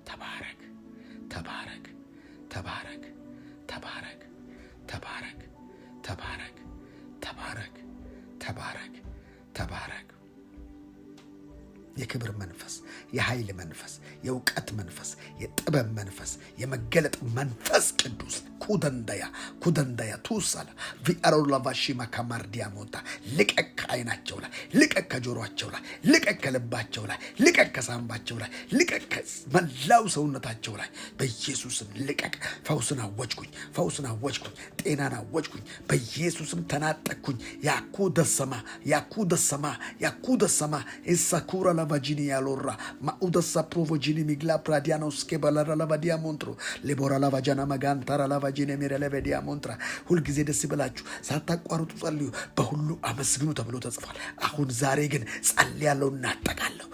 ተባረክ ተባረክ ተባረክ ተባረክ ተባረክ ተባረክ ተባረክ ተባረክ ተባረክ። የክብር መንፈስ፣ የኃይል መንፈስ፣ የእውቀት መንፈስ፣ የጥበብ መንፈስ፣ የመገለጥ መንፈስ ቅዱስ ኩደንዳያ ኩደንዳያ ቱሳላ ቪአሮላ ቫሺማ ካማርዲያ ሞታ ልቀቅ ከዓይናቸው ላይ፣ ልቀቅ ከጆሮአቸው ላይ፣ ልቀቅ ከልባቸው ላይ፣ ልቀቅ ከሳምባቸው ላይ፣ ልቀቅ ከመላው ሰውነታቸው ላይ በኢየሱስም ልቀቅ። ፈውስን አወጅኩኝ፣ ፈውስን አወጅኩኝ፣ ጤናን አወጅኩኝ። በኢየሱስም ተናጠቅኩኝ። ያኩደሰማ ያኩደሰማ ያኩደሰማ ኢሳኩራ ላቫጂኒ ያሎራ ማኡደሳ ፕሮቮጂኒ ሚግላ ፕራዲያኖስ ከበላራ ላቫዲያ ሞንትሮ ሌቦራ ላቫጃና ማጋንታራ ላቫጂኒ ሜረለበዲያ ሞንትራ። ሁልጊዜ ደስ ይበላችሁ፣ ሳታቋርጡ ጸልዩ፣ በሁሉ አመስግኑ ተብሎ ተጽፏል። አሁን ዛሬ ግን ጸልያለሁ፣ እናጠቃለሁ፣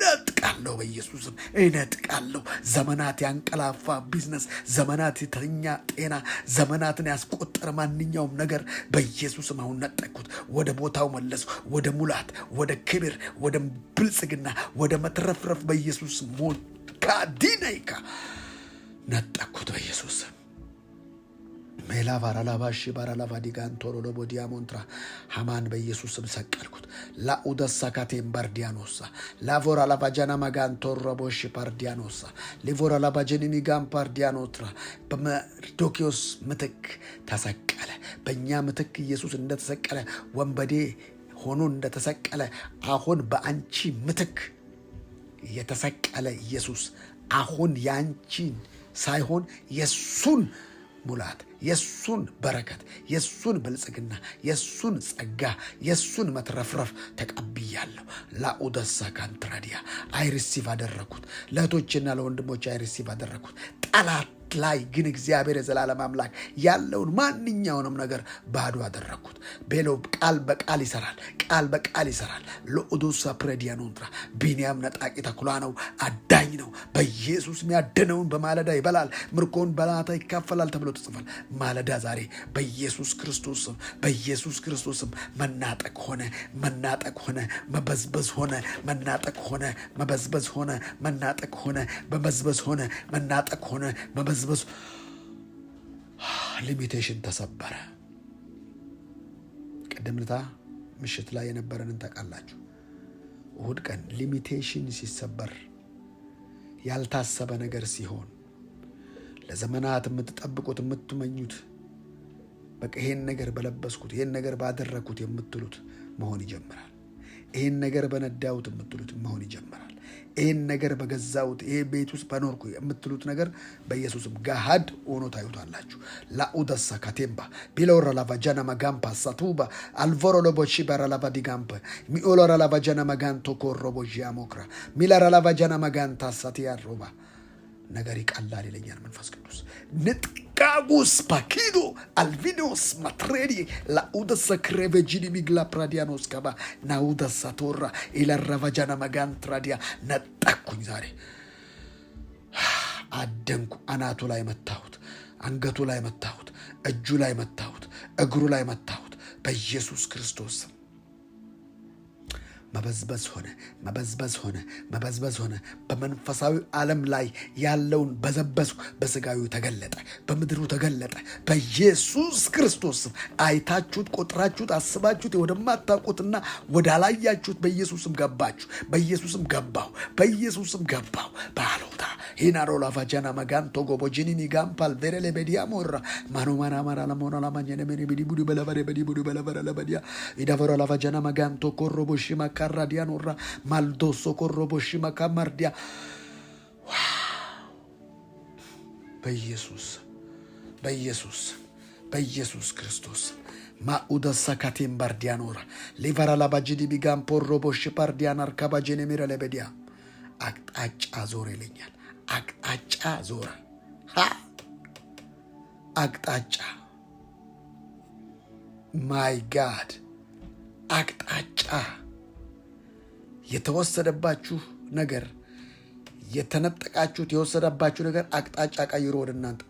ነጥቃለሁ፣ በኢየሱስም እነጥቃለሁ። ዘመናት ያንቀላፋ ቢዝነስ፣ ዘመናት የተኛ ጤና፣ ዘመናትን ያስቆጠረ ማንኛውም ነገር በኢየሱስም አሁን ነጠቅኩት፣ ወደ ቦታው መለሱ፣ ወደ ሙላት፣ ወደ ክብር፣ ወደ ብልጽግና፣ ወደ መትረፍረፍ በኢየሱስ ሞካዲናይካ ነጠቅኩት በኢየሱስም። ሜላ ባራላባሺ ባራላቫዲጋን ቶሮሎ ቦዲያ ሞንትራ ሃማን በኢየሱስም ሰቀልኩት። ላኡደሳ ካቴም ባርዲያኖሳ ላቮራ ላቫጃና ማጋን ቶሮቦሺ ፓርዲያኖሳ ሊቮራ ላቫጀኒ ሚጋን ፓርዲያኖትራ በመርዶኪዮስ ምትክ ተሰቀለ። በእኛ ምትክ ኢየሱስ እንደተሰቀለ ወንበዴ ሆኖ እንደተሰቀለ አሁን በአንቺ ምትክ የተሰቀለ ኢየሱስ አሁን ያንቺን ሳይሆን የሱን ሙላት፣ የሱን በረከት፣ የሱን ብልጽግና፣ የሱን ጸጋ፣ የሱን መትረፍረፍ ተቀብያለሁ። ላኡደሳ ካንትራዲያ አይሪሲቭ አደረኩት። ለእህቶችና ለወንድሞች አይሪሲቭ አደረኩት። ጠላት ላይ ግን እግዚአብሔር የዘላለም አምላክ ያለውን ማንኛውንም ነገር ባዶ አደረኩት። ቤሎ ቃል በቃል ይሰራል፣ ቃል በቃል ይሰራል። ለኡዱሳ ፕሬዲያኖንትራ ቢንያም ነጣቂ ተኩላ ነው፣ አዳኝ ነው። በኢየሱስ የሚያድነውን በማለዳ ይበላል፣ ምርኮን በላታ ይካፈላል ተብሎ ተጽፏል። ማለዳ ዛሬ በኢየሱስ ክርስቶስም በኢየሱስ ክርስቶስም መናጠቅ ሆነ፣ መናጠቅ ሆነ፣ መበዝበዝ ሆነ፣ መናጠቅ ሆነ፣ መበዝበዝ ሆነ፣ መናጠቅ ሆነ፣ መበዝበዝ ሆነ፣ መናጠቅ ሆነ፣ መበዝበዝ። ሊሚቴሽን ተሰበረ። ቅድምታ ምሽት ላይ የነበረንን ታውቃላችሁ። እሁድ ቀን ሊሚቴሽን ሲሰበር፣ ያልታሰበ ነገር ሲሆን፣ ለዘመናት የምትጠብቁት የምትመኙት በቃ ይሄን ነገር በለበስኩት፣ ይሄን ነገር ባደረኩት የምትሉት መሆን ይጀምራል። ይሄን ነገር በነዳውት የምትሉት መሆን ይጀምራል። ይሄን ነገር በገዛውት፣ ይሄ ቤት ውስጥ በኖርኩ የምትሉት ነገር በኢየሱስም ገሃድ ሆኖ ታዩታላችሁ። ላኡደሳ ካቴምባ ቢሎራ ላቫጃና ማጋምፓ ሳቱባ አልቮሮ ሎቦሺ ባራ ላቫዲጋምፓ ሚኦሎራ ላቫጃና ማጋንቶ ኮሮቦጂ አሞክራ ሚላራ ላቫጃና ማጋንታ ሳቲያ ሮባ ነገር ይቀላል ይለኛል መንፈስ ቅዱስ። ንጥቃጉስ ፓኪዶ አልቪኖስ ማትሬዲ ላኡደሳ ክሬቬጂኒ ሚግላ ፕራዲያኖስ ከባ ናኡደሳ ቶራ ኢላራቫጃና ማጋንትራዲያ ነጠቅኩኝ። ዛሬ አደንኩ። አናቱ ላይ መታሁት፣ አንገቱ ላይ መታሁት፣ እጁ ላይ መታሁት፣ እግሩ ላይ መታሁት በኢየሱስ ክርስቶስ። መበዝበዝ ሆነ፣ መበዝበዝ ሆነ፣ መበዝበዝ ሆነ። በመንፈሳዊ ዓለም ላይ ያለውን በዘበዝኩ፣ በስጋዊ ተገለጠ፣ በምድሩ ተገለጠ በኢየሱስ ክርስቶስ። አይታችሁት፣ ቆጥራችሁት፣ አስባችሁት ወደማታውቁትና ወዳላያችሁት በኢየሱስም ገባችሁ፣ በኢየሱስም ገባሁ፣ በኢየሱስም ገባሁ። ባሎታ ሂናሮላ ቫጃና ማጋንቶ ጎቦጂኒኒ ጋምፓል ቬሬሌ ቤዲያ ሞራ ማኖማና ማራ ለሞና ለማኘነ ሜኒ ቢዲ ቡዲ በለበረ ቢዲ ቡዲ በለበረ ለበዲያ ኢዳቨሮ ላቫጃና ማጋንቶ ኮሮቦሺማ ካራዲያኖራ ማልዶሶ ኮሮቦሺማ ካማርዲያ በኢየሱስ በኢየሱስ በኢየሱስ ክርስቶስ ማኡደሳ ካቴም ባርዲያኖራ ሊቫራ ላባጂዲ ቢጋም ፖሮቦሺ ፓርዲያናር ካባጄኔ ሚራ ለበዲያ አቅጣጫ ዞር ይለኛል። አቅጣጫ ዞር አቅጣጫ ማይ ጋድ አቅጣጫ የተወሰደባችሁ ነገር የተነጠቃችሁት የወሰደባችሁ ነገር አቅጣጫ ቀይሮ ወደ እናንተ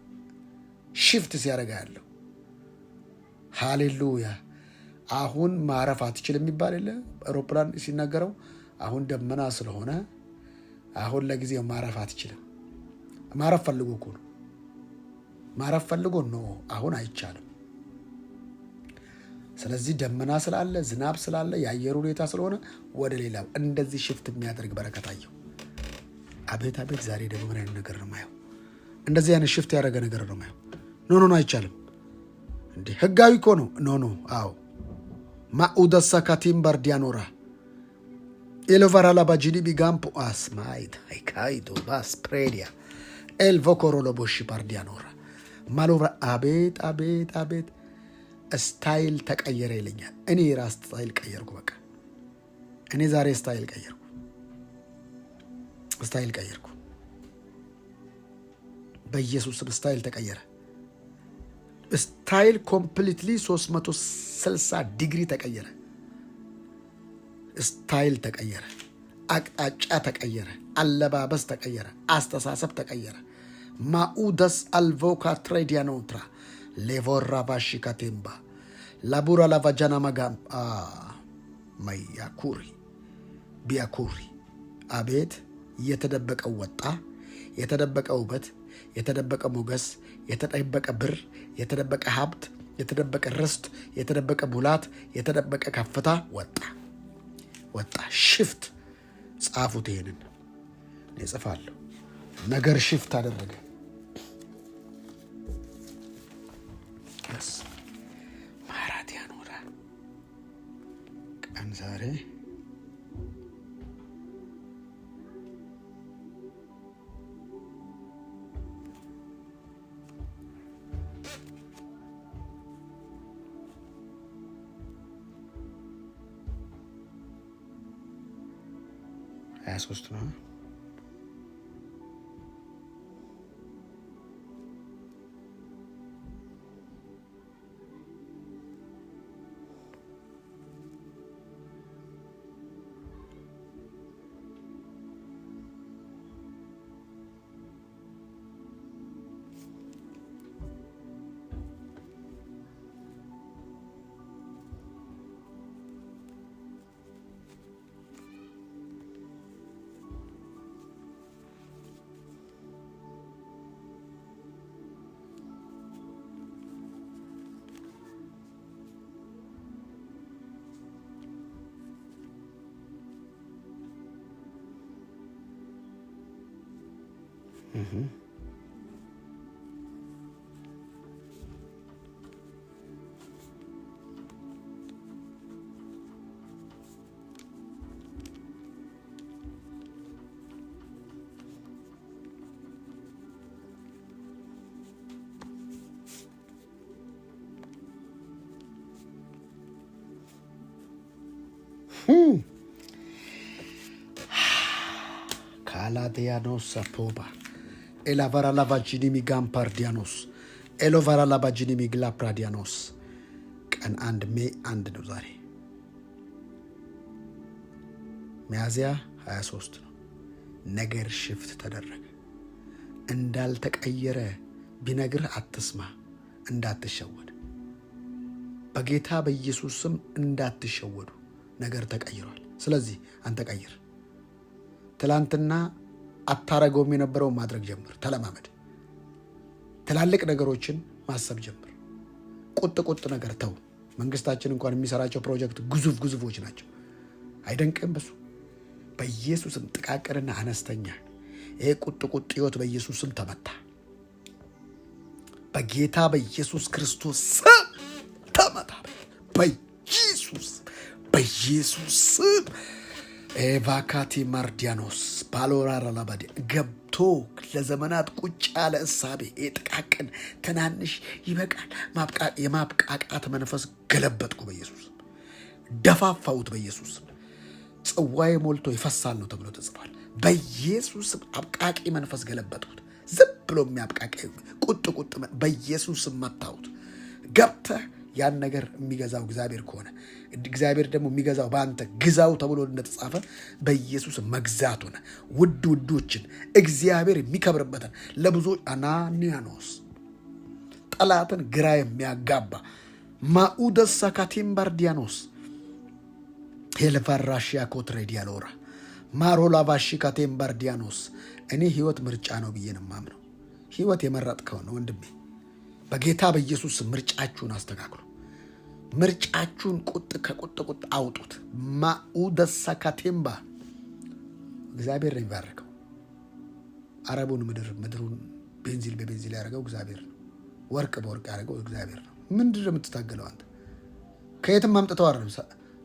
ሽፍት ሲያደርጋ ያለው ሃሌሉያ። አሁን ማረፍ አትችልም የሚባል የለ አውሮፕላን ሲናገረው አሁን ደመና ስለሆነ አሁን ለጊዜው ማረፍ አትችልም። ማረፍ ፈልጎ እኮ ነው። ማረፍ ፈልጎ ነው። አሁን አይቻልም። ስለዚህ ደመና ስላለ ዝናብ ስላለ የአየር ሁኔታ ስለሆነ ወደ ሌላው እንደዚህ ሽፍት የሚያደርግ በረከት አየሁ። አቤት አቤት! ዛሬ ደግሞ ምን አይነት ነገር ነው ማየው? እንደዚህ አይነት ሽፍት ያደረገ ነገር ነው ማየው። ኖ አይቻልም እንዴ! ህጋዊ እኮ ነው። ኖ አዎ ማኡደሳ ካቲምባር ዲያኖራ ኤሎቫራላ ባጂኒ ቢጋምፖ አስማይት አይካይዶ ባስ ፕሬዲያ ኤልቮኮሮሎ ቦሺ ፓርዲያኖራ ማሎራ አቤት አቤት አቤት! ስታይል ተቀየረ ይለኛል። እኔ የራስ ስታይል ቀየርኩ። በቃ እኔ ዛሬ ስታይል ቀየርኩ። በኢየሱስ ስም ስታይል ተቀየረ። ስታይል ኮምፕሊትሊ 360 ዲግሪ ተቀየረ። ስታይል ተቀየረ። አቅጣጫ ተቀየረ። አለባበስ ተቀየረ። አስተሳሰብ ተቀየረ። ማኡደስ አልቮካ ትሬዲያኖትራ ሌቮራ ባሺ ካቴምባ ላቡራ ላቫጃና ማጋም ማያኩሪ ቢያኩሪ አቤት! የተደበቀው ወጣ። የተደበቀ ውበት፣ የተደበቀ ሞገስ፣ የተደበቀ ብር፣ የተደበቀ ሀብት፣ የተደበቀ ርስት፣ የተደበቀ ቡላት፣ የተደበቀ ከፍታ ወጣ። ሽፍት ጻፉት። ይሄንን እኔ ጽፋለሁ። ነገር ሽፍት አደረገ። ማራት ያኖራ ቀን ዛሬ ሶስት ነው። ካላዲያኖስ ሳፖባ ኤላቫራ ላቫጂኒ ሚጋምፓርዲያኖስ ኤሎቫራ ላቫጂኒ ሚግላፕራዲያኖስ ቀን 1 ሜይ 1 ነው ዛሬ። ሚያዝያ 23 ነው። ነገር ሽፍት ተደረገ። እንዳልተቀየረ ቢነግርህ አትስማ፣ እንዳትሸወድ። በጌታ በኢየሱስ ስም እንዳትሸወዱ። ነገር ተቀይሯል። ስለዚህ አንተ ቀይር። ትላንትና አታረገውም የነበረውን ማድረግ ጀምር። ተለማመድ። ትላልቅ ነገሮችን ማሰብ ጀምር። ቁጥ ነገር ተው። መንግስታችን እንኳን የሚሰራቸው ፕሮጀክት ግዙፎች ናቸው። አይደንቅም? በሱ በኢየሱስም ጥቃቅንና አነስተኛ ይሄ ቁጥ ህይወት በኢየሱስም ተመታ። በጌታ በኢየሱስ ክርስቶስ ስም ተመታ። በኢየሱስ ስም ኤቫካቲ ማርዲያኖስ ባሎራራ ላባዲ ገብቶ ለዘመናት ቁጭ ያለ እሳቤ ጥቃቅን ትናንሽ ይበቃል የማብቃቃት መንፈስ ገለበጥኩ በኢየሱስ ደፋፋውት በኢየሱስ ጽዋዬ ሞልቶ ይፈሳል ነው ተብሎ ተጽፏል። በኢየሱስ አብቃቂ መንፈስ ገለበጥኩት። ዝም ብሎ የሚያብቃቂ ቁጥ በኢየሱስ መታውት። ገብተህ ያን ነገር የሚገዛው እግዚአብሔር ከሆነ እግዚአብሔር ደግሞ የሚገዛው በአንተ ግዛው ተብሎ እንደተጻፈ በኢየሱስ መግዛት ሆነ። ውዶችን እግዚአብሔር የሚከብርበትን ለብዙዎች አናኒያኖስ ጠላትን ግራ የሚያጋባ ማኡደሳ ካቴምባርዲያኖስ ሄልፋራሺያ ኮትሬዲያሎራ ማሮላቫሺ ካቴምባርዲያኖስ እኔ ህይወት ምርጫ ነው ብዬ ነው የማምነው። ህይወት የመረጥከው ነው ወንድሜ። በጌታ በኢየሱስ ምርጫችሁን አስተካክሉ። ምርጫችሁን ቁጥ አውጡት። ማኡደሳ ካቴምባ እግዚአብሔር ነው የሚባርከው። አረቡን ምድሩን ቤንዚል በቤንዚል ያደረገው እግዚአብሔር ነው። ወርቅ በወርቅ ያደረገው እግዚአብሔር ነው። ምንድን ነው የምትታገለው አንተ? ከየትም አምጥተው አይደለም፣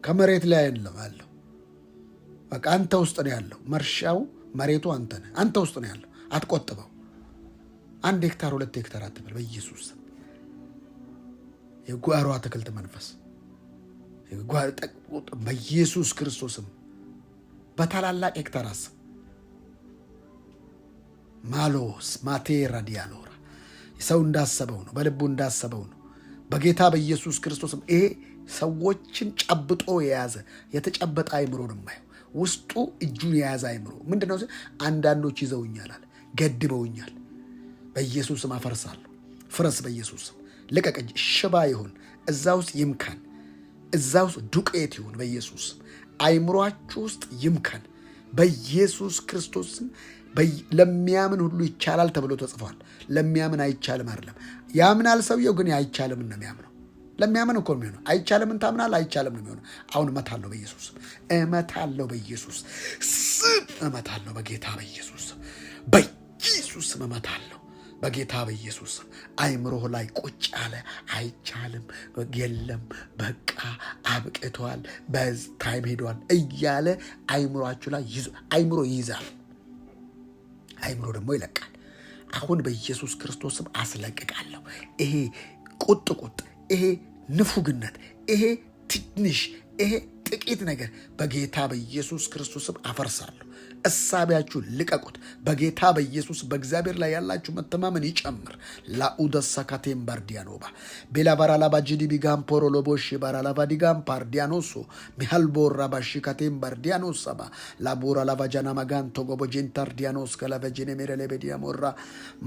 ከመሬት ላይ አይደለም ያለው። በቃ አንተ ውስጥ ነው ያለው። መርሻው መሬቱ አንተ ነህ። አንተ ውስጥ ነው ያለው። አትቆጥበው። 1 ሄክታር 2 ሄክታር አትበል። በኢየሱስ የጓሮ አትክልት መንፈስ በኢየሱስ ክርስቶስም በታላላቅ ሄክታር አስብ። ማሎስ ማቴራ ዲያሎራ ሰው እንዳሰበው ነው፣ በልቡ እንዳሰበው ነው። በጌታ በኢየሱስ ክርስቶስም ይሄ ሰዎችን ጨብጦ የያዘ የተጨበጠ አይምሮ ነው የማየው። ውስጡ እጁን የያዘ አይምሮ ምንድነው? አንዳንዶች ይዘውኛል አለ፣ ገድበውኛል። በኢየሱስም አፈርሳለሁ። ፍረስ በኢየሱስም ልቀቅ። ሽባ ይሁን እዛ ውስጥ ይምካን፣ እዛ ውስጥ ዱቄት ይሁን በኢየሱስም። አይምሯችሁ ውስጥ ይምካን በኢየሱስ ክርስቶስም። ለሚያምን ሁሉ ይቻላል ተብሎ ተጽፏል። ለሚያምን አይቻልም አይደለም። ያምናል ሰውየው ግን አይቻልም ነው የሚያምነው። ለሚያምን እኮ የሚሆነው አይቻልምን ታምናል፣ አይቻልም ነው የሚሆነው። አሁን እመታለሁ በኢየሱስ እመታለሁ፣ በኢየሱስ ስም እመታለሁ፣ በጌታ በኢየሱስ በኢየሱስ እመታለሁ፣ በጌታ በኢየሱስ አይምሮህ ላይ ቁጭ ያለ አይቻልም፣ የለም፣ በቃ አብቅቷል፣ በታይም ሄዷል እያለ አይምሯችሁ ላይ አይምሮ ይይዛል። አይምሮ ደግሞ ይለቃል። አሁን በኢየሱስ ክርስቶስም አስለቅቃለሁ። ይሄ ቁጥ ይሄ ንፉግነት፣ ይሄ ትንሽ፣ ይሄ ጥቂት ነገር በጌታ በኢየሱስ ክርስቶስም አፈርሳለሁ። እሳቢያችሁ ልቀቁት በጌታ በኢየሱስ። በእግዚአብሔር ላይ ያላችሁ መተማመን ይጨምር። ላኡደሳ ካቴም ባርዲያኖባ ቤላባራላባ ጂዲቢ ጋምፖሮ ሎቦሺ ባራላባ ዲጋም ፓርዲያኖሶ ሚሃልቦራ ባሺ ካቴም ባርዲያኖሳባ ላቦራ ላቫጃና ማጋን ቶጎቦጂን ታርዲያኖስ ከላቫጂኔ ሜረሌቤዲያሞራ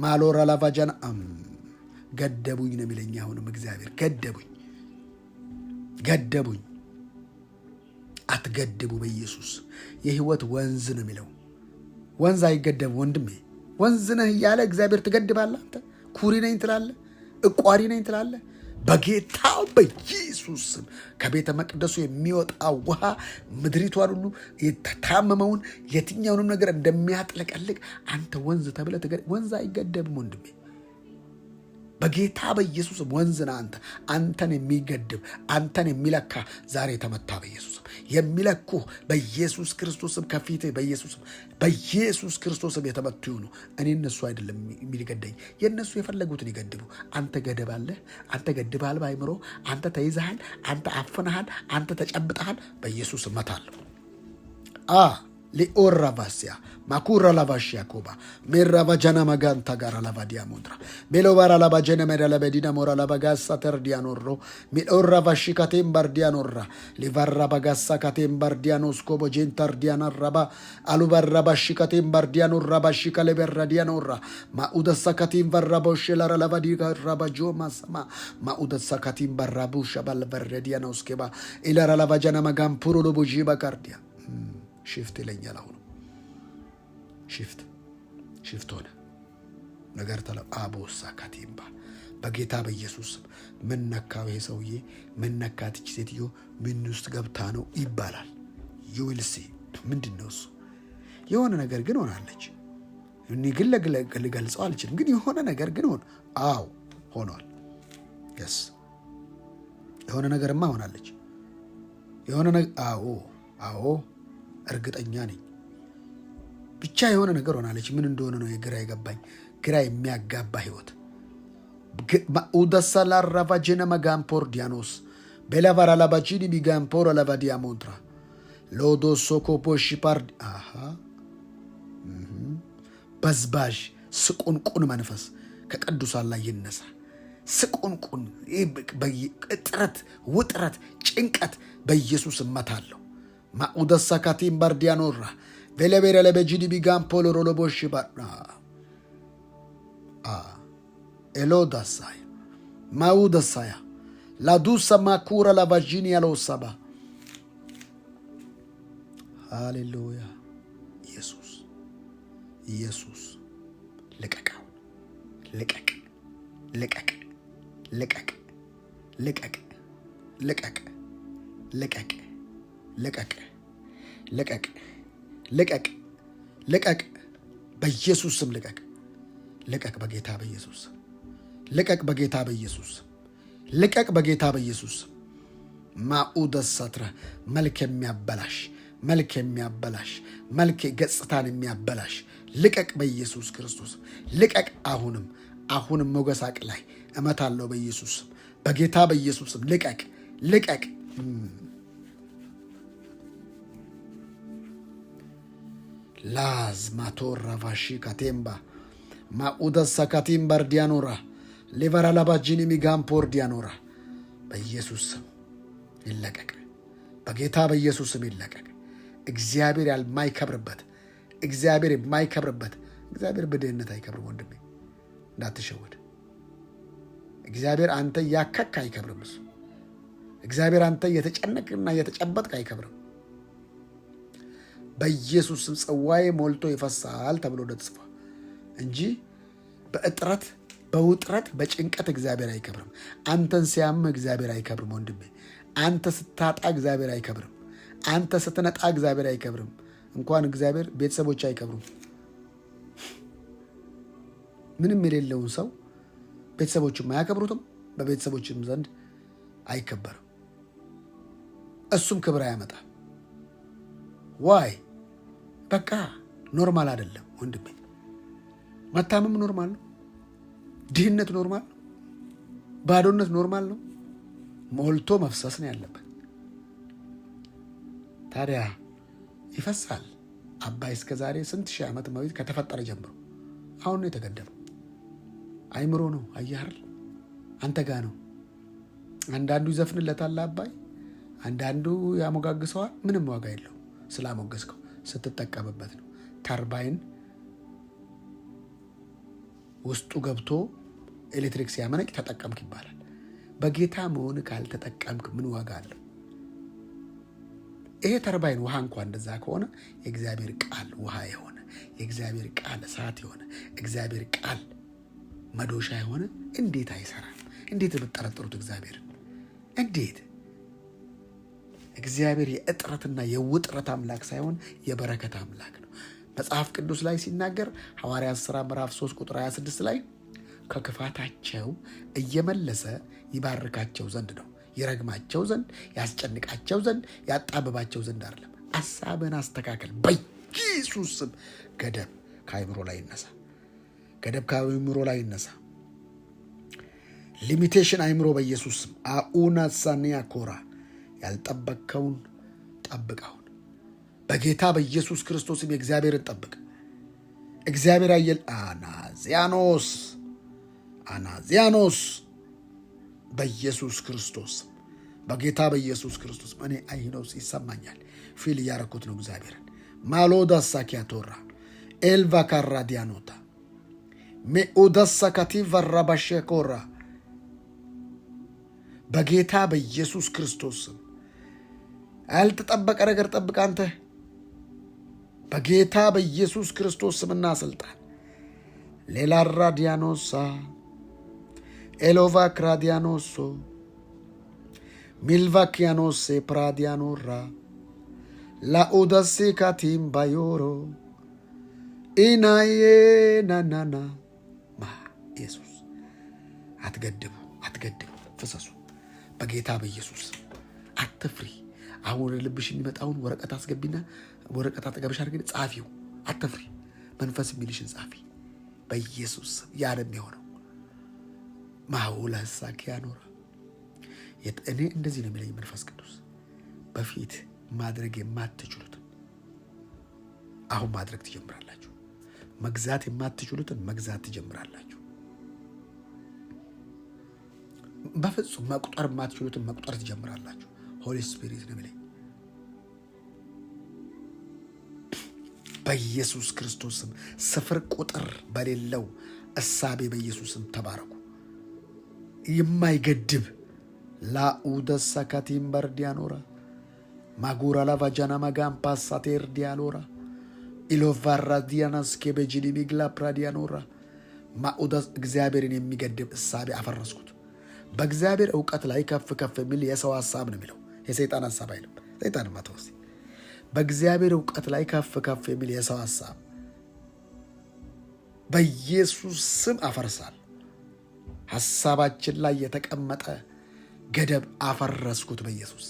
ማሎራ ላቫጃና ገደቡኝ ነው የሚለኝ። አሁንም እግዚአብሔር ገደቡኝ። አትገድቡ በኢየሱስ። የህይወት ወንዝ ነው የሚለው። ወንዝ አይገደብ ወንድሜ። ወንዝ ነህ እያለ እግዚአብሔር ትገድባለህ አንተ? ኩሪ ነኝ ትላለህ፣ እቋሪ ነኝ ትላለህ። በጌታ በኢየሱስ ስም ከቤተ መቅደሱ የሚወጣ ውሃ ምድሪቷን ሁሉ የተታመመውን የትኛውንም ነገር እንደሚያጥለቀልቅ አንተ ወንዝ ተብለህ ወንዝ አይገደብም ወንድሜ። በጌታ በኢየሱስ ወንዝና አንተን የሚገድብ አንተን የሚለካ ዛሬ ተመታ በኢየሱስም። የሚለኩ በኢየሱስ ክርስቶስም ከፊትህ በኢየሱስ ክርስቶስም የተመቱ ይሁኑ። እኔ እነሱ አይደለም የሚገደኝ፣ የእነሱ የፈለጉትን ይገድቡ። አንተ ገደባለህ፣ አንተ ገድባል በአይምሮ አንተ ተይዘሃል፣ አንተ አፍነሃል፣ አንተ ተጨብጠሃል። በኢየሱስ እመታለሁ። ሊኦራ ቫሲያ ማኩራ ላቫሽያ ኮባ ሜራቫጃና ማጋንታ ጋራ ላቫዲያ ሞንትራ ቤሎባራ ላቫጀነ ሜዳ ለበዲና ሞራ ላባጋሳ ተርዲያኖሮ ሚኦራ ቫሺ ካቴም ባርዲያኖራ ሊቫራ ባጋሳ ካቴም ባርዲያኖስ ኮቦ ጄንታር ዲያናራባ አሉባራ ባሺ ካቴም ባርዲያኖራ ባሺ ካሌበራ ዲያኖራ ማኡደሳ ካቴም ባራቦሽ ላራ ላቫዲ ጋራባጆ ማሰማ ማኡደሳ ካቴም ባራቡሻ ባልቨረዲያኖስ ኬባ ኢላራ ላቫጃና ማጋም ፑሮ ሎቦጂ ባካርዲያ ሽፍት ይለኛል። አሁን ሽፍት ሆነ ነገር ተለ አቦሳ ካቲምባ በጌታ በኢየሱስ ምን ነካው? ይሄ ሰውዬ ምን ነካት? እቺ ሴትዮ ምን ውስጥ ገብታ ነው ይባላል። ዩዊልሲ ምንድን ነው እሱ? የሆነ ነገር ግን ሆናለች። እኔ ግን ልገልጸው አልችልም፣ ግን የሆነ ነገር ግን ሆኗል። የስ የሆነ ነገርማ ሆናለች። የሆነ ነገር እርግጠኛ ነኝ። ብቻ የሆነ ነገር ሆናለች። ምን እንደሆነ ነው የግራ የገባኝ። ግራ የሚያጋባ ህይወት ኡደሳ ላራቫጀነ መጋምፖር ዲያኖስ ቤላቫራ ላባጂኒ ቢጋምፖር ላቫዲያ ሞንትራ ሎዶ ሶኮፖሺ ፓርድ በዝባዥ ስቁንቁን መንፈስ ከቅዱሳን ላይ ይነሳ። ስቁንቁን፣ እጥረት፣ ውጥረት፣ ጭንቀት በኢየሱስ እመታለሁ። ማኡደሳ ካቲም ባርዲያኖራ ቬለቤረ ለበጂዲ ቢጋም ፖሎሮ ለቦሽ ባና ኤሎዳሳያ ማኡደሳያ ላዱሳ ማኩራ ላቫጂኒ ያለውሳባ ሃሌሉያ። ኢየሱስ ኢየሱስ ልቀቀው፣ ልቀቅ፣ ልቀቅ፣ ልቀቅ፣ ልቀቅ፣ ልቀቅ፣ ልቀቅ፣ ልቀቅ፣ ልቀቅ፣ ልቀቅ፣ ልቀቅ፣ በኢየሱስ ስም ልቀቅ፣ ልቀቅ፣ በጌታ በኢየሱስ ልቀቅ፣ በጌታ በኢየሱስ ልቀቅ፣ በጌታ በኢየሱስ ማኡደሳትረ መልክ የሚያበላሽ መልክ የሚያበላሽ መልክ ገጽታን የሚያበላሽ ልቀቅ፣ በኢየሱስ ክርስቶስ ልቀቅ። አሁንም ሞገሳቅ ላይ እመታለሁ በኢየሱስ በጌታ በኢየሱስ ልቀቅ፣ ልቀቅ። ላዝ ማቶራ ቫሺ ካቴምባ ማኡደሳ ካቲምባር ዲያኖራ ሌቨራ ላባጂኒ ሚጋምፖር ዲያኖራ በኢየሱስ ስም ይለቀቅ፣ በጌታ በኢየሱስ ስም ይለቀቅ። እግዚአብሔር የማይከብርበት እግዚአብሔር በድህነት አይከብርም ወንድሜ፣ እንዳትሸወድ። እግዚአብሔር አንተ እያከክ አይከብርም። እሱ እግዚአብሔር አንተ እየተጨነቅና እየተጨበጥክ አይከብርም። በኢየሱስ ስም ጽዋዬ ሞልቶ ይፈሳል ተብሎ ተጽፏል እንጂ በእጥረት በውጥረት በጭንቀት እግዚአብሔር አይከብርም። አንተን ሲያምህ እግዚአብሔር አይከብርም ወንድሜ። አንተ ስታጣ እግዚአብሔር አይከብርም። አንተ ስትነጣ እግዚአብሔር አይከብርም። እንኳን እግዚአብሔር ቤተሰቦች አይከብሩም። ምንም የሌለውን ሰው ቤተሰቦችም አያከብሩትም፣ በቤተሰቦችም ዘንድ አይከበርም። እሱም ክብር አያመጣም። ዋይ በቃ ኖርማል አይደለም ወንድሜ። መታመም ኖርማል ነው። ድህነት ኖርማል ነው። ባዶነት ኖርማል ነው። ሞልቶ መፍሰስ ነው ያለበት። ታዲያ ይፈሳል። አባይ እስከ ዛሬ ስንት ሺህ ዓመት በፊት ከተፈጠረ ጀምሮ አሁን ነው የተገደበው። አይምሮ ነው። አያር አንተ ጋ ነው። አንዳንዱ ይዘፍንለታል አባይ፣ አንዳንዱ ያሞጋግሰዋል። ምንም ዋጋ የለው። ስላሞገስከው ስትጠቀምበት ነው። ተርባይን ውስጡ ገብቶ ኤሌክትሪክ ሲያመነጭ ተጠቀምክ ይባላል። በጌታ መሆን ካልተጠቀምክ ምን ዋጋ አለው? ይሄ ተርባይን ውሃ እንኳን እንደዛ ከሆነ የእግዚአብሔር ቃል ውሃ የሆነ የእግዚአብሔር ቃል እሳት የሆነ እግዚአብሔር ቃል መዶሻ የሆነ እንዴት አይሰራም? እንዴት ብትጠረጥሩት እግዚአብሔርን እንዴት? እግዚአብሔር የእጥረትና የውጥረት አምላክ ሳይሆን የበረከት አምላክ ነው። መጽሐፍ ቅዱስ ላይ ሲናገር ሐዋርያት ሥራ ምዕራፍ 3 ቁጥር 26 ላይ ከክፋታቸው እየመለሰ ይባርካቸው ዘንድ ነው። ይረግማቸው ዘንድ፣ ያስጨንቃቸው ዘንድ፣ ያጣብባቸው ዘንድ አይደለም። ሐሳብን አስተካከል በኢየሱስ ስም። ገደብ ከአይምሮ ላይ ይነሳ። ገደብ ከአይምሮ ላይ ይነሳ። ሊሚቴሽን አይምሮ በኢየሱስ ስም። አኡና ሳኒያ ኮራ ያልጠበቅከውን ጠብቀውን በጌታ በኢየሱስ ክርስቶስም የእግዚአብሔርን ጠብቅ። እግዚአብሔር አየል አናዚያኖስ በኢየሱስ ክርስቶስ በጌታ በኢየሱስ ክርስቶስ እኔ አይኖስ ይሰማኛል። ፊል እያረኩት ነው እግዚአብሔርን። ማሎዳሳ ኪያቶራ ኤልቫ ካራ ዲያኖታ ሜኡዳሳ ካቲቫ ራባሼ ኮራ በጌታ በኢየሱስ ክርስቶስ ያልተጠበቀ ነገር ጠብቅ አንተ በጌታ በኢየሱስ ክርስቶስ ስምና ስልጣን። ሌላ ራዲያኖሳ ኤሎቫ ክራዲያኖሶ ሚልቫኪያኖሴ ፕራዲያኖራ ላኡዳሴ ካቲም ባዮሮ ኢናዬ ናናና ማ ኢየሱስ አትገድቡ፣ ፍሰሱ በጌታ በኢየሱስ አትፍሪ። አሁን ልብሽ የሚመጣውን ወረቀት አስገቢና ወረቀት አጠገብሽ አድርገን ጻፊው። አትፍሪ። መንፈስ የሚልሽን ጻፊ በኢየሱስ ያለም የሆነው ማውላሳ ኪያኖራ እኔ እንደዚህ ነው የሚለኝ መንፈስ ቅዱስ። በፊት ማድረግ የማትችሉትን አሁን ማድረግ ትጀምራላችሁ። መግዛት የማትችሉትን መግዛት ትጀምራላችሁ። በፍጹም መቁጠር የማትችሉትን መቁጠር ትጀምራላችሁ። ሆሊ ስፒሪት ነው የሚለኝ። በኢየሱስ ክርስቶስም ስፍር ቁጥር በሌለው እሳቤ በኢየሱስም ተባረኩ። የማይገድብ ላኡደሳ ካቲምበር ዲያኖራ ማጉራ ላቫጃና ማጋም ፓሳቴር ዲያሎራ ኢሎቫራ ዲያናስ ኬቤጂኒ ሚግላ ፕራዲያኖራ ማኡደስ እግዚአብሔርን የሚገድብ እሳቤ አፈረስኩት። በእግዚአብሔር እውቀት ላይ ከፍ ከፍ የሚል የሰው ሀሳብ ነው የሚለው፣ የሰይጣን ሀሳብ አይልም። ሰይጣን ማተወስ በእግዚአብሔር እውቀት ላይ ከፍ ከፍ የሚል የሰው ሀሳብ በኢየሱስ ስም አፈርሳል። ሀሳባችን ላይ የተቀመጠ ገደብ አፈረስኩት፣ በኢየሱስ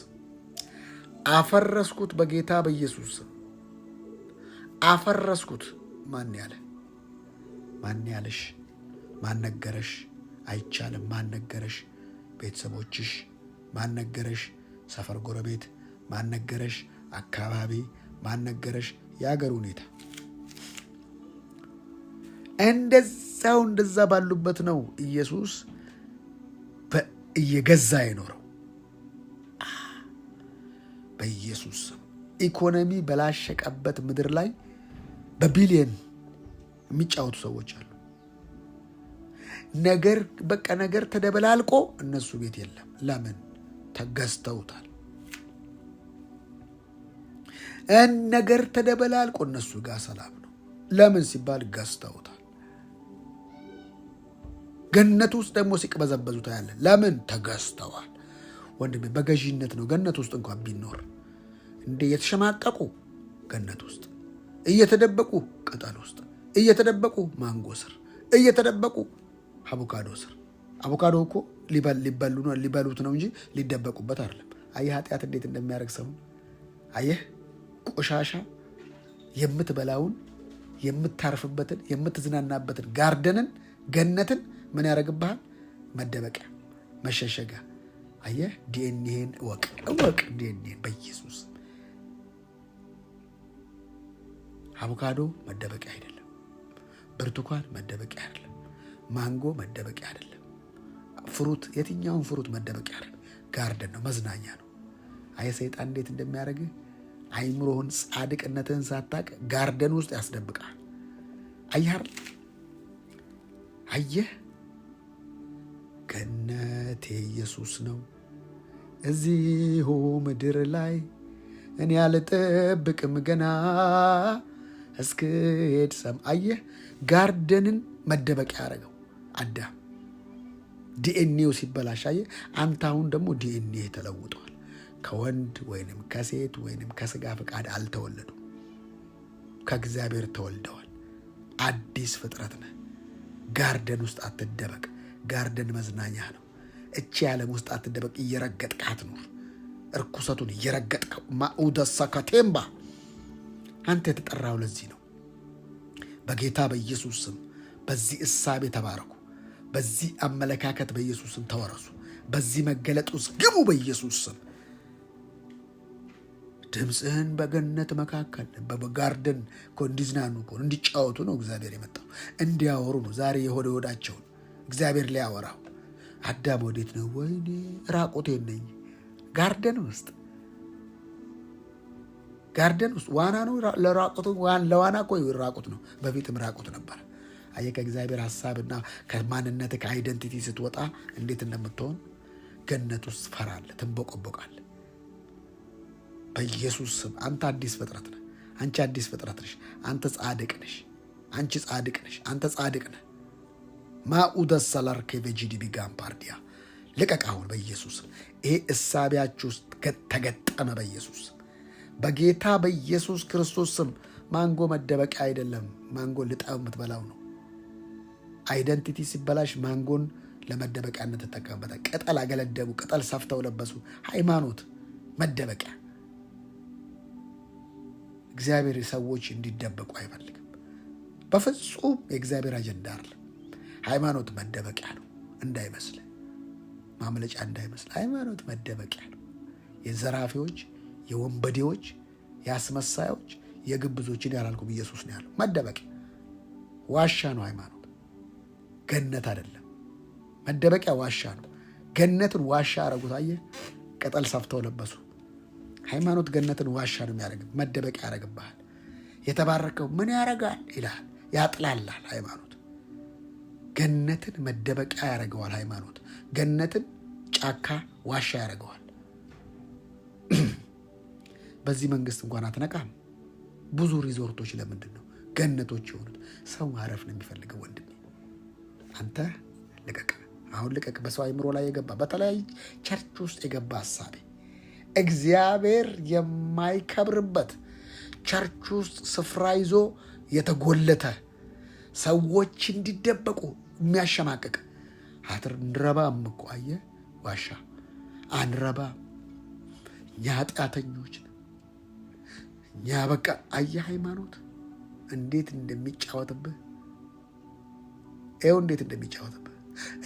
አፈረስኩት፣ በጌታ በኢየሱስ አፈረስኩት። ማን ያለ? ማን ያለሽ? ማን ነገረሽ? አይቻልም። ማን ነገረሽ? ቤተሰቦችሽ። ማን ነገረሽ? ሰፈር ጎረቤት። ማን ነገረሽ? አካባቢ። ማን ነገረሽ? የሀገር ሁኔታ። እንደዛ ባሉበት ነው ኢየሱስ እየገዛ የኖረው። በኢየሱስ ኢኮኖሚ በላሸቀበት ምድር ላይ በቢሊየን የሚጫወቱ ሰዎች አሉ። ነገር ተደበላልቆ እነሱ ቤት የለም። ለምን? ተገዝተውታል። ነገር ተደበላልቆ እነሱ ጋር ሰላም ነው። ለምን ሲባል ገዝተውታል። ገነት ውስጥ ደግሞ ሲቅበዘበዙ ታያለን። ለምን? ተገዝተዋል። ወንድሜ በገዢነት ነው። ገነት ውስጥ እንኳን ቢኖር እንደ የተሸማቀቁ ገነት ውስጥ እየተደበቁ ቅጠል ውስጥ እየተደበቁ ማንጎ ስር እየተደበቁ አቮካዶ ስር። አቮካዶ እኮ ሊበሉት ነው እንጂ ሊደበቁበት አይደለም። አየህ ኃጢአት እንዴት እንደሚያደርግ ሰው። አየህ ቆሻሻ የምትበላውን የምታርፍበትን የምትዝናናበትን ጋርደንን ገነትን ምን ያደርግብሃል? መደበቂያ መሸሸጊያ። አየህ ዲኤንኤን እወቅ ዲኤንኤን በኢየሱስ። አቮካዶ መደበቂያ አይደለም። ብርቱካን መደበቂያ አይደለም። ማንጎ መደበቂያ አይደለም። ፍሩት፣ የትኛውን ፍሩት መደበቂያ አይደለም። ጋርደን ነው፣ መዝናኛ ነው። አየህ ሰይጣን እንዴት እንደሚያደርግህ። አይምሮህን ጻድቅነትህን ሳታቅ ጋርደን ውስጥ ያስደብቃል። አየህ ገነቴ ኢየሱስ ነው። እዚሁ ምድር ላይ እኔ አልጠብቅም ገና እስክሄድ አየህ ጋርደንን መደበቂያ ያደረገው አዳም ዲኤንኤው ሲበላሽ አየህ። አንተ አሁን ደግሞ ዲኤንኤ ተለውጧል። ከወንድ ወይንም ከሴት ወይንም ከስጋ ፈቃድ አልተወለዱም፣ ከእግዚአብሔር ተወልደዋል። አዲስ ፍጥረት ነህ። ጋርደን ውስጥ አትደበቅ። ጋርደን መዝናኛ ነው። እቺ ዓለም ውስጥ አትደበቅ። እየረገጥክ አትኑር። እርኩሰቱን እየረገጥከው ማኡደሳ ካቴምባ። አንተ የተጠራው ለዚህ ነው። በጌታ በኢየሱስ ስም በዚህ እሳቤ ተባረኩ። በዚህ አመለካከት በኢየሱስ ስም ተወረሱ። በዚህ መገለጥ ውስጥ ግቡ በኢየሱስ ስም። ድምፅህን በገነት መካከል በጋርደን እንዲዝናኑ እንዲጫወቱ ነው እግዚአብሔር የመጣው። እንዲያወሩ ነው። ዛሬ የሆደ ሆዳቸውን እግዚአብሔር ሊያወራው። አዳም ወዴት ነው? ወይኔ ራቁቴን ነኝ። ጋርደን ውስጥ ዋና ነው። ለራቁቱ ለዋና እኮ ራቁት ነው። በፊትም ራቁት ነበር። አየህ ከእግዚአብሔር ሀሳብና ከማንነት ከአይደንቲቲ ስትወጣ እንዴት እንደምትሆን ገነት ውስጥ ፈራለህ፣ ትንቦቆቦቃለህ። በኢየሱስ ስም አንተ አዲስ ፍጥረት ነህ። አንቺ አዲስ ፍጥረት ነሽ። አንተ ጻድቅ ነሽ። አንቺ ጻድቅ ነሽ። አንተ ጻድቅ ነህ። ማኡደሰላር ከቬጂዲ ቢጋም ፓርዲያ ልቀቅ አሁን በኢየሱስ ስም። ይሄ እሳቢያችሁ ውስጥ ተገጠመ በኢየሱስ ስም። በጌታ በኢየሱስ ክርስቶስ ስም። ማንጎ መደበቂያ አይደለም። ማንጎ ልጣው የምትበላው ነው። አይደንቲቲ ሲበላሽ ማንጎን ለመደበቂያነት ተጠቀምበታል። ቅጠል አገለደቡ፣ ቅጠል ሰፍተው ለበሱ። ሃይማኖት መደበቂያ። እግዚአብሔር ሰዎች እንዲደበቁ አይፈልግም። በፍጹም የእግዚአብሔር አጀንዳ አለ። ሃይማኖት መደበቂያ ነው እንዳይመስል፣ ማምለጫ እንዳይመስል። ሃይማኖት መደበቂያ ነው። የዘራፊዎች፣ የወንበዴዎች፣ የአስመሳዮች፣ የግብዞችን ያላልኩም ኢየሱስ ነው ያለው። መደበቂያ ዋሻ ነው ሃይማኖት፣ ገነት አይደለም። መደበቂያ ዋሻ ነው። ገነትን ዋሻ አረጉት። አየህ፣ ቅጠል ሰፍተው ለበሱ። ሃይማኖት ገነትን ዋሻ ነው የሚያደርግ፣ መደበቂያ ያደርግብሃል። የተባረከው ምን ያደርጋል ይልሃል፣ ያጥላላል። ሃይማኖት ገነትን መደበቂያ ያደርገዋል። ሃይማኖት ገነትን ጫካ ዋሻ ያደርገዋል። በዚህ መንግስት እንኳን አትነቃም። ብዙ ሪዞርቶች ለምንድን ነው ገነቶች የሆኑት? ሰው ማረፍ ነው የሚፈልገው። ወንድሜ አንተ ልቀቅ፣ አሁን ልቀቅ። በሰው አይምሮ ላይ የገባ በተለያዩ ቸርች ውስጥ የገባ ሀሳቤ እግዚአብሔር የማይከብርበት ቸርች ውስጥ ስፍራ ይዞ የተጎለተ ሰዎች እንዲደበቁ የሚያሸማቅቅ አንረባም እኮ አየህ፣ ዋሻ አንረባም። እኛ ኃጢአተኞች እኛ በቃ አየህ፣ ሃይማኖት እንዴት እንደሚጫወትብህ ይኸው፣ እንዴት እንደሚጫወትብህ።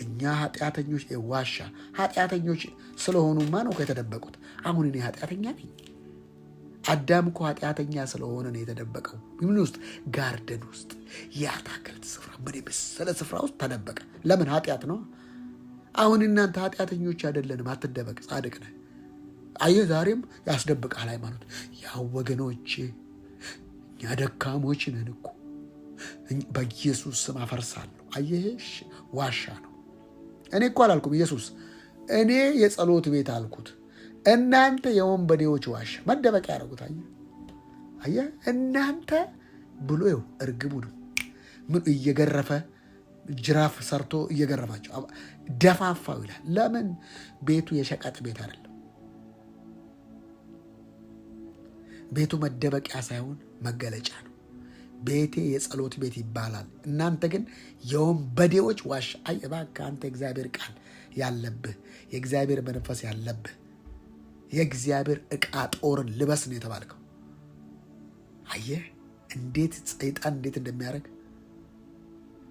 እኛ ኃጢአተኞች፣ ዋሻ ኃጢአተኞች ስለሆኑማ ነው የተደበቁት። አሁን እኔ ኃጢአተኛ ነኝ። አዳም እኮ ኃጢአተኛ ስለሆነ ነው የተደበቀው። ምን ውስጥ? ጋርደን ውስጥ፣ የአታክልት ስፍራ፣ ምን የመሰለ ስፍራ ውስጥ ተደበቀ። ለምን? ኃጢአት ነው። አሁን እናንተ ኃጢአተኞች አይደለንም፣ አትደበቅ፣ ጻድቅ ነህ። አየህ፣ ዛሬም ያስደብቃል ሃይማኖት። ያው ወገኖቼ እኛ ደካሞች ነን እኮ፣ በኢየሱስ ስም አፈርሳለሁ። አየህ፣ ዋሻ ነው። እኔ እኮ አላልኩም ኢየሱስ፣ እኔ የጸሎት ቤት አልኩት። እናንተ የወንበዴዎች ዋሻ መደበቂያ ያደረጉት። አየህ እናንተ ብሎ ይኸው እርግቡ ነው ምን እየገረፈ ጅራፍ ሰርቶ እየገረፋቸው ደፋፋው ይላል። ለምን? ቤቱ የሸቀጥ ቤት አይደለም። ቤቱ መደበቂያ ሳይሆን መገለጫ ነው። ቤቴ የጸሎት ቤት ይባላል። እናንተ ግን የወንበዴዎች ዋሻ። አይ እባክህ አንተ እግዚአብሔር ቃል ያለብህ፣ የእግዚአብሔር መንፈስ ያለብህ፣ የእግዚአብሔር ዕቃ ጦርን ልበስ ነው የተባልከው። አየህ እንዴት ሰይጣን እንዴት እንደሚያደርግ።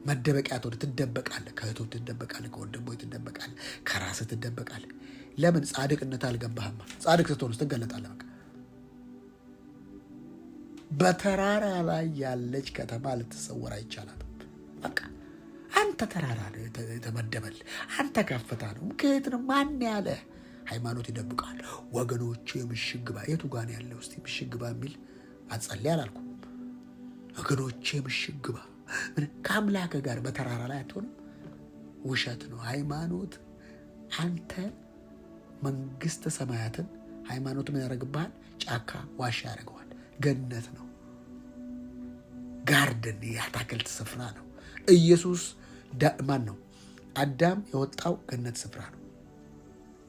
መደበቂያ ትደበቃለህ፣ ከእህቶች ትደበቃለህ፣ ከወንድሞች ትደበቃለህ፣ ከራስህ ትደበቃለህ። ለምን? ጻድቅነት አልገባህማ። ጻድቅ ስትሆን ትገለጣለህ። በቃ በተራራ ላይ ያለች ከተማ ልትሰወር አይቻላትም። በቃ አንተ ተራራ ተመደበል፣ አንተ ከፍታ ነው። ከየት ነው? ማን ያለ? ሃይማኖት ይደብቃል። ወገኖቹ የምሽግ ግባ። የቱ ጋር ነው ያለው? እስቲ ምሽግ ግባ የሚል አጸልይ አላልኩም? ወገኖቹ የምሽግ ግባ። ከአምላክ ጋር በተራራ ላይ አትሆንም። ውሸት ነው ሃይማኖት። አንተ መንግስተ ሰማያትን ሃይማኖት ምን ያደርግብሃል? ጫካ ዋሻ ያደርገዋል። ገነት ነው፣ ጋርደን የአታክልት ስፍራ ነው። ኢየሱስ ማን ነው? አዳም የወጣው ገነት ስፍራ ነው።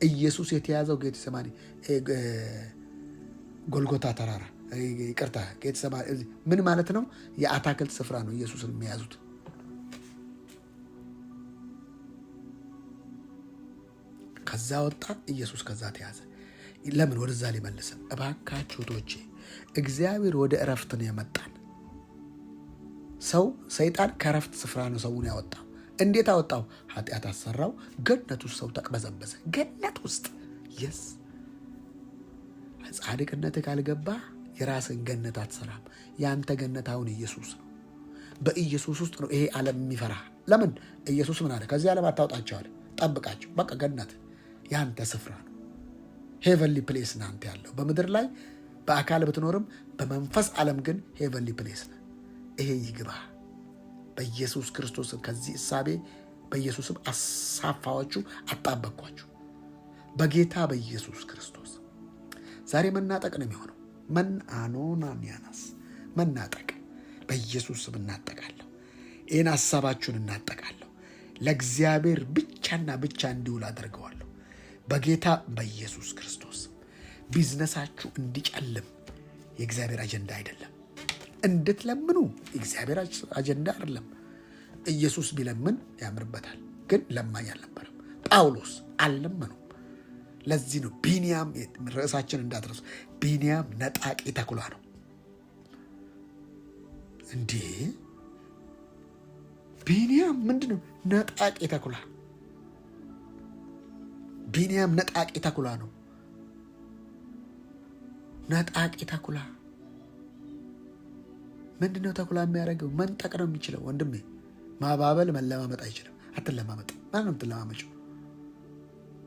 ኢየሱስ የተያዘው ጌቴሴማኒ ጎልጎታ ተራራ፣ ይቅርታ ጌቴሴማኒ ምን ማለት ነው? የአታክልት ስፍራ ነው ኢየሱስን የሚያዙት። ከዛ ወጣ ኢየሱስ፣ ከዛ ተያዘ። ለምን? ወደዛ ሊመልሰን። እባካችሁ ቶቼ እግዚአብሔር ወደ እረፍት ነው የመጣን። ሰይጣን ከእረፍት ስፍራ ነው ሰውን ያወጣው። እንዴት አወጣው? ኃጢአት አሰራው። ገነት ውስጥ ሰው ተቅበዘበዘ። ገነት ውስጥ የስ ጻድቅነት ካልገባ የራስን ገነት አትሰራም። የአንተ ገነት አሁን ኢየሱስ ነው። በኢየሱስ ውስጥ ነው ይሄ ዓለም የሚፈራ። ለምን? ኢየሱስ ምን አለ? ከዚህ ዓለም አታውጣቸዋል፣ ጠብቃቸው። በቃ ገነት የአንተ ስፍራ ነው። ሄቨንሊ ፕሌስ ነው አንተ ያለው። በምድር ላይ በአካል ብትኖርም በመንፈስ ዓለም ግን ሄቨንሊ ፕሌስ ነው። ይሄ ይግባ በኢየሱስ ክርስቶስ። ከዚህ እሳቤ በኢየሱስም አሳፋዎቹ አጣበቅኳችሁ በጌታ በኢየሱስ ክርስቶስ። ዛሬ መናጠቅ ነው የሚሆነው። መን አኖናሚያናስ መናጠቅ በኢየሱስ ስም እናጠቃለሁ። ይህን ሀሳባችሁን እናጠቃለሁ። ለእግዚአብሔር ብቻና ብቻ እንዲውል አደርገዋለሁ በጌታ በኢየሱስ ክርስቶስ። ቢዝነሳችሁ እንዲጨልም የእግዚአብሔር አጀንዳ አይደለም። እንድትለምኑ የእግዚአብሔር አጀንዳ አይደለም። ኢየሱስ ቢለምን ያምርበታል፣ ግን ለማኝ አልነበረም። ጳውሎስ አልለመኑም። ለዚህ ነው ቢንያም፣ ርዕሳችን እንዳትረሱ፣ ቢንያም ነጣቂ ተኩላ ነው። እንዴ ቢንያም ምንድን ነው? ነጣቂ ተኩላ። ቢንያም ነጣቂ ተኩላ ነው። ነጣቂ ተኩላ ምንድን ነው? ተኩላ የሚያደርገው መንጠቅ ነው የሚችለው። ወንድሜ ማባበል መለማመጥ አይችልም። አትለማመጥ። ማንም ትለማመጭው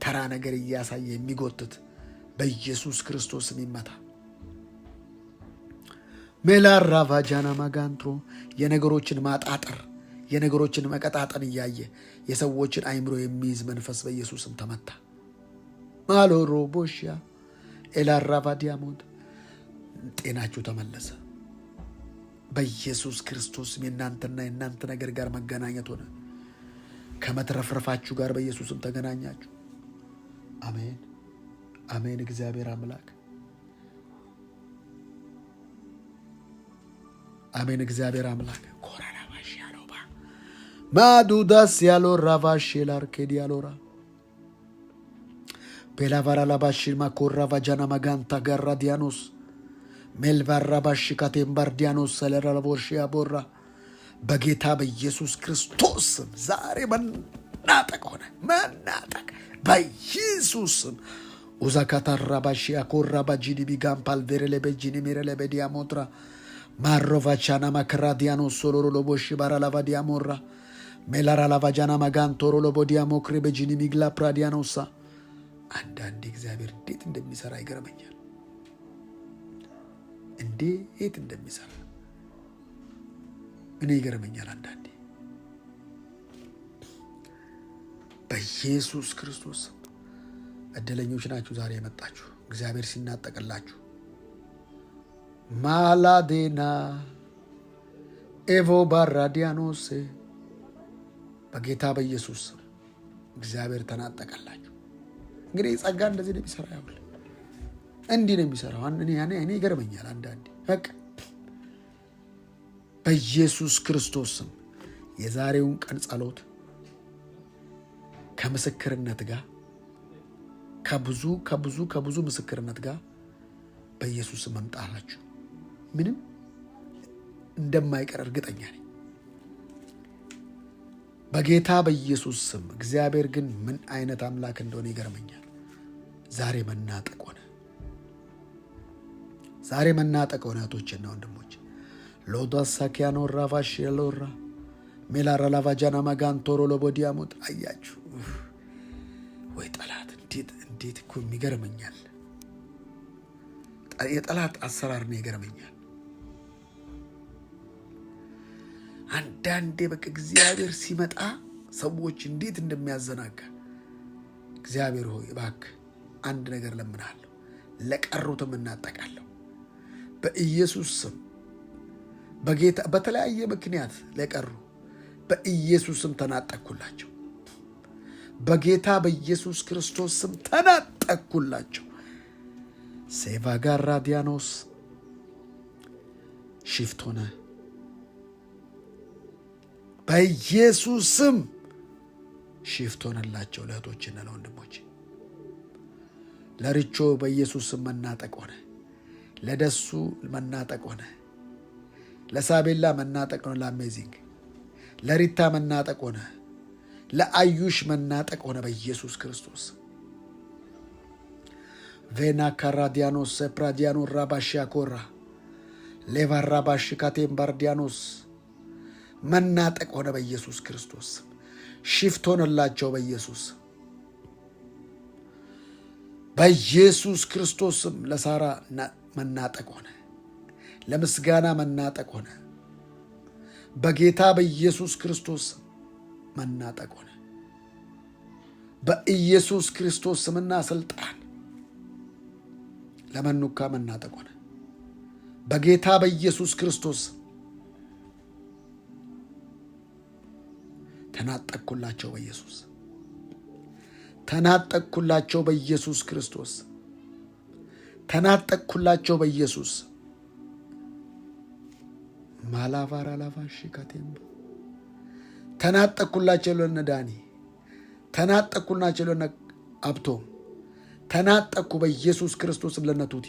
ተራ ነገር እያሳየ የሚጎትት በኢየሱስ ክርስቶስ ስም ይመታ። ሜላራ ቫጃና ማጋንትሮ የነገሮችን ማጣጠር የነገሮችን መቀጣጠን እያየ የሰዎችን አይምሮ የሚይዝ መንፈስ በኢየሱስም ተመታ። ማሎሮ ቦሽያ ኤላራ ቫዲያሞት ጤናችሁ ተመለሰ በኢየሱስ ክርስቶስም። የእናንተና የእናንተ ነገር ጋር መገናኘት ሆነ። ከመትረፍረፋችሁ ጋር በኢየሱስም ተገናኛችሁ። አሜን አሜን። እግዚአብሔር አምላክ አሜን። እግዚአብሔር አምላክ ኮራራ ባሽያሎባ ማዱዳስ ያሎራ ባሽላር ከዲያሎራ ቤላቫራ ላባሽል ማኮራ ቫጃና ማጋንታ ጋራ ዲያኖስ ሜልቫራ ባሽ ካቴምባር ዲያኖስ ሰለራቦሽ ያቦራ በጌታ በኢየሱስ ክርስቶስ ስም ዛሬ መናጠቅ ሆነ። መናጠቅ በኢየሱስ ስም ኡዛካታራ ባሽ ያኮራ ባጂዲ ቢጋምፓል ቬረለ በጂኒ ሜረለ በዲያሞትራ ማሮቫቻና ማከራ ዲያኖስ ሶሎሮ ሎቦሽ ባራላቫ ዲያሞራ ሜላራ ላቫጃና ማጋንቶሮ ሎቦዲያሞክሪ በጂኒ ሚግላ ፕራዲያኖሳ አንዳንዴ እግዚአብሔር እንዴት እንደሚሰራ ይገርመኛል። እንዴት እንደሚሰራ እኔ ይገርመኛል አንዳንዴ። በኢየሱስ ክርስቶስ እድለኞች ናችሁ ዛሬ የመጣችሁ እግዚአብሔር ሲናጠቅላችሁ። ማላዴና ኤቮ ባራዲያኖስ በጌታ በኢየሱስ እግዚአብሔር ተናጠቀላችሁ። እንግዲህ ጸጋ እንደዚህ ነው የሚሰራ። ያውል እንዲህ ነው የሚሰራው። እኔ ይገርመኛል አንዳንዴ። በቃ በኢየሱስ ክርስቶስ ስም የዛሬውን ቀን ጸሎት ከምስክርነት ጋር ከብዙ ምስክርነት ጋር በኢየሱስ ስም መምጣታችሁ ምንም እንደማይቀር እርግጠኛ ነኝ በጌታ በኢየሱስ ስም። እግዚአብሔር ግን ምን አይነት አምላክ እንደሆነ ይገርመኛል። ዛሬ መናጠቅ ሆነ። ዛሬ መናጠቅ ሆነ። እህቶችና ወንድሞች ሎዳሳኪያኖ ራቫሽ የሎራ ሜላራ ላቫጃና ማጋንቶሮ ሎቦዲያሞት አያችሁ ወይ ጠላት እንዴት እኮ ይገርመኛል። የጠላት አሰራር ነው ይገርመኛል። አንዳንዴ በቃ እግዚአብሔር ሲመጣ ሰዎች እንዴት እንደሚያዘናጋ። እግዚአብሔር ሆይ እባክህ አንድ ነገር ለምናለሁ፣ ለቀሩትም እናጠቃለሁ በኢየሱስ ስም። በጌታ በተለያየ ምክንያት ለቀሩ በኢየሱስ ስም ተናጠቅኩላቸው። በጌታ በኢየሱስ ክርስቶስ ስም ተናጠቅኩላቸው። ሴቫጋራ ዲያኖስ ሽፍት ሆነ በኢየሱስ ስም ሽፍት ሆነላቸው። ለእህቶችና ለወንድሞች ለርቾ በኢየሱስ ስም መናጠቅ ሆነ። ለደሱ መናጠቅ ሆነ። ለሳቤላ መናጠቅ ሆነ። ለአሜዚንግ ለሪታ መናጠቅ ሆነ። ለአዩሽ መናጠቅ ሆነ በኢየሱስ ክርስቶስ። ቬና ካራዲያኖስ ፕራዲያኖ ራባሽያ ኮራ ሌቫ ራባሽ ካቴምባርዲያኖስ መናጠቅ ሆነ በኢየሱስ ክርስቶስ። ሽፍት ሆነላቸው በኢየሱስ በኢየሱስ ክርስቶስም። ለሳራ መናጠቅ ሆነ። ለምስጋና መናጠቅ ሆነ። በጌታ በኢየሱስ ክርስቶስ መናጠቅ ሆነ። በኢየሱስ ክርስቶስ ስምና ስልጣን ለመኑካ መናጠቅ ሆነ። በጌታ በኢየሱስ ክርስቶስ ተናጠቅኩላቸው። በኢየሱስ ተናጠቅኩላቸው። በኢየሱስ ክርስቶስ ተናጠቅኩላቸው። በኢየሱስ ማላቫራ ላቫሽ ካቴምባ ተናጠቅኩላቸው። ለነ ዳኒ ተናጠቅኩላቸው። ለነ አብቶም ተናጠቅኩ በኢየሱስ ክርስቶስም። ለነ ቱቲ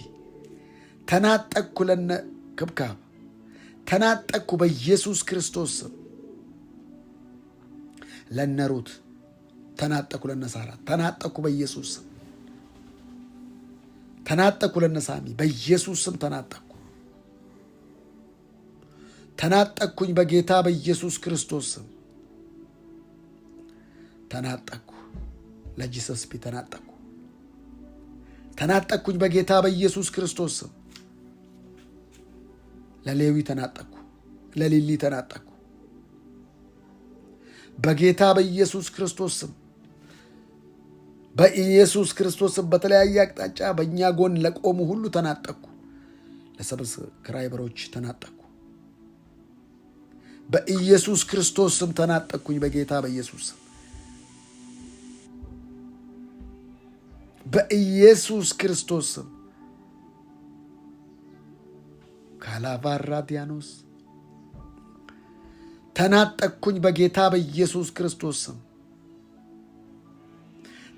ተናጠቅኩ። ለነ ክብካብ ተናጠቅኩ በኢየሱስ ክርስቶስ። ለነ ሩት ተናጠቅኩ። ለነ ሳራ ተናጠቅኩ በኢየሱስ ስም። ተናጠቅኩ። ለነ ሳሚ በኢየሱስ ስም ተናጠቅኩ። ተናጠቅኩኝ በጌታ በኢየሱስ ክርስቶስ ስም ተናጠቅኩ። ለጂሰስ ፒ ተናጠቅኩኝ በጌታ በኢየሱስ ክርስቶስ ስም። ለሌዊ ተናጠቅኩ፣ ለሊሊ ተናጠቅኩ በጌታ በኢየሱስ ክርስቶስ ስም። በኢየሱስ ክርስቶስ ስም በተለያየ አቅጣጫ በእኛ ጎን ለቆሙ ሁሉ ተናጠቅኩ። ለሰብስክራይበሮች ተናጠቅኩ በኢየሱስ ክርስቶስ ስም ተናጠቅኩኝ በጌታ በኢየሱስ ስም። በኢየሱስ ክርስቶስ ስም ካላቫራ ዲያኖስ ተናጠቅኩኝ በጌታ በኢየሱስ ክርስቶስ ስም።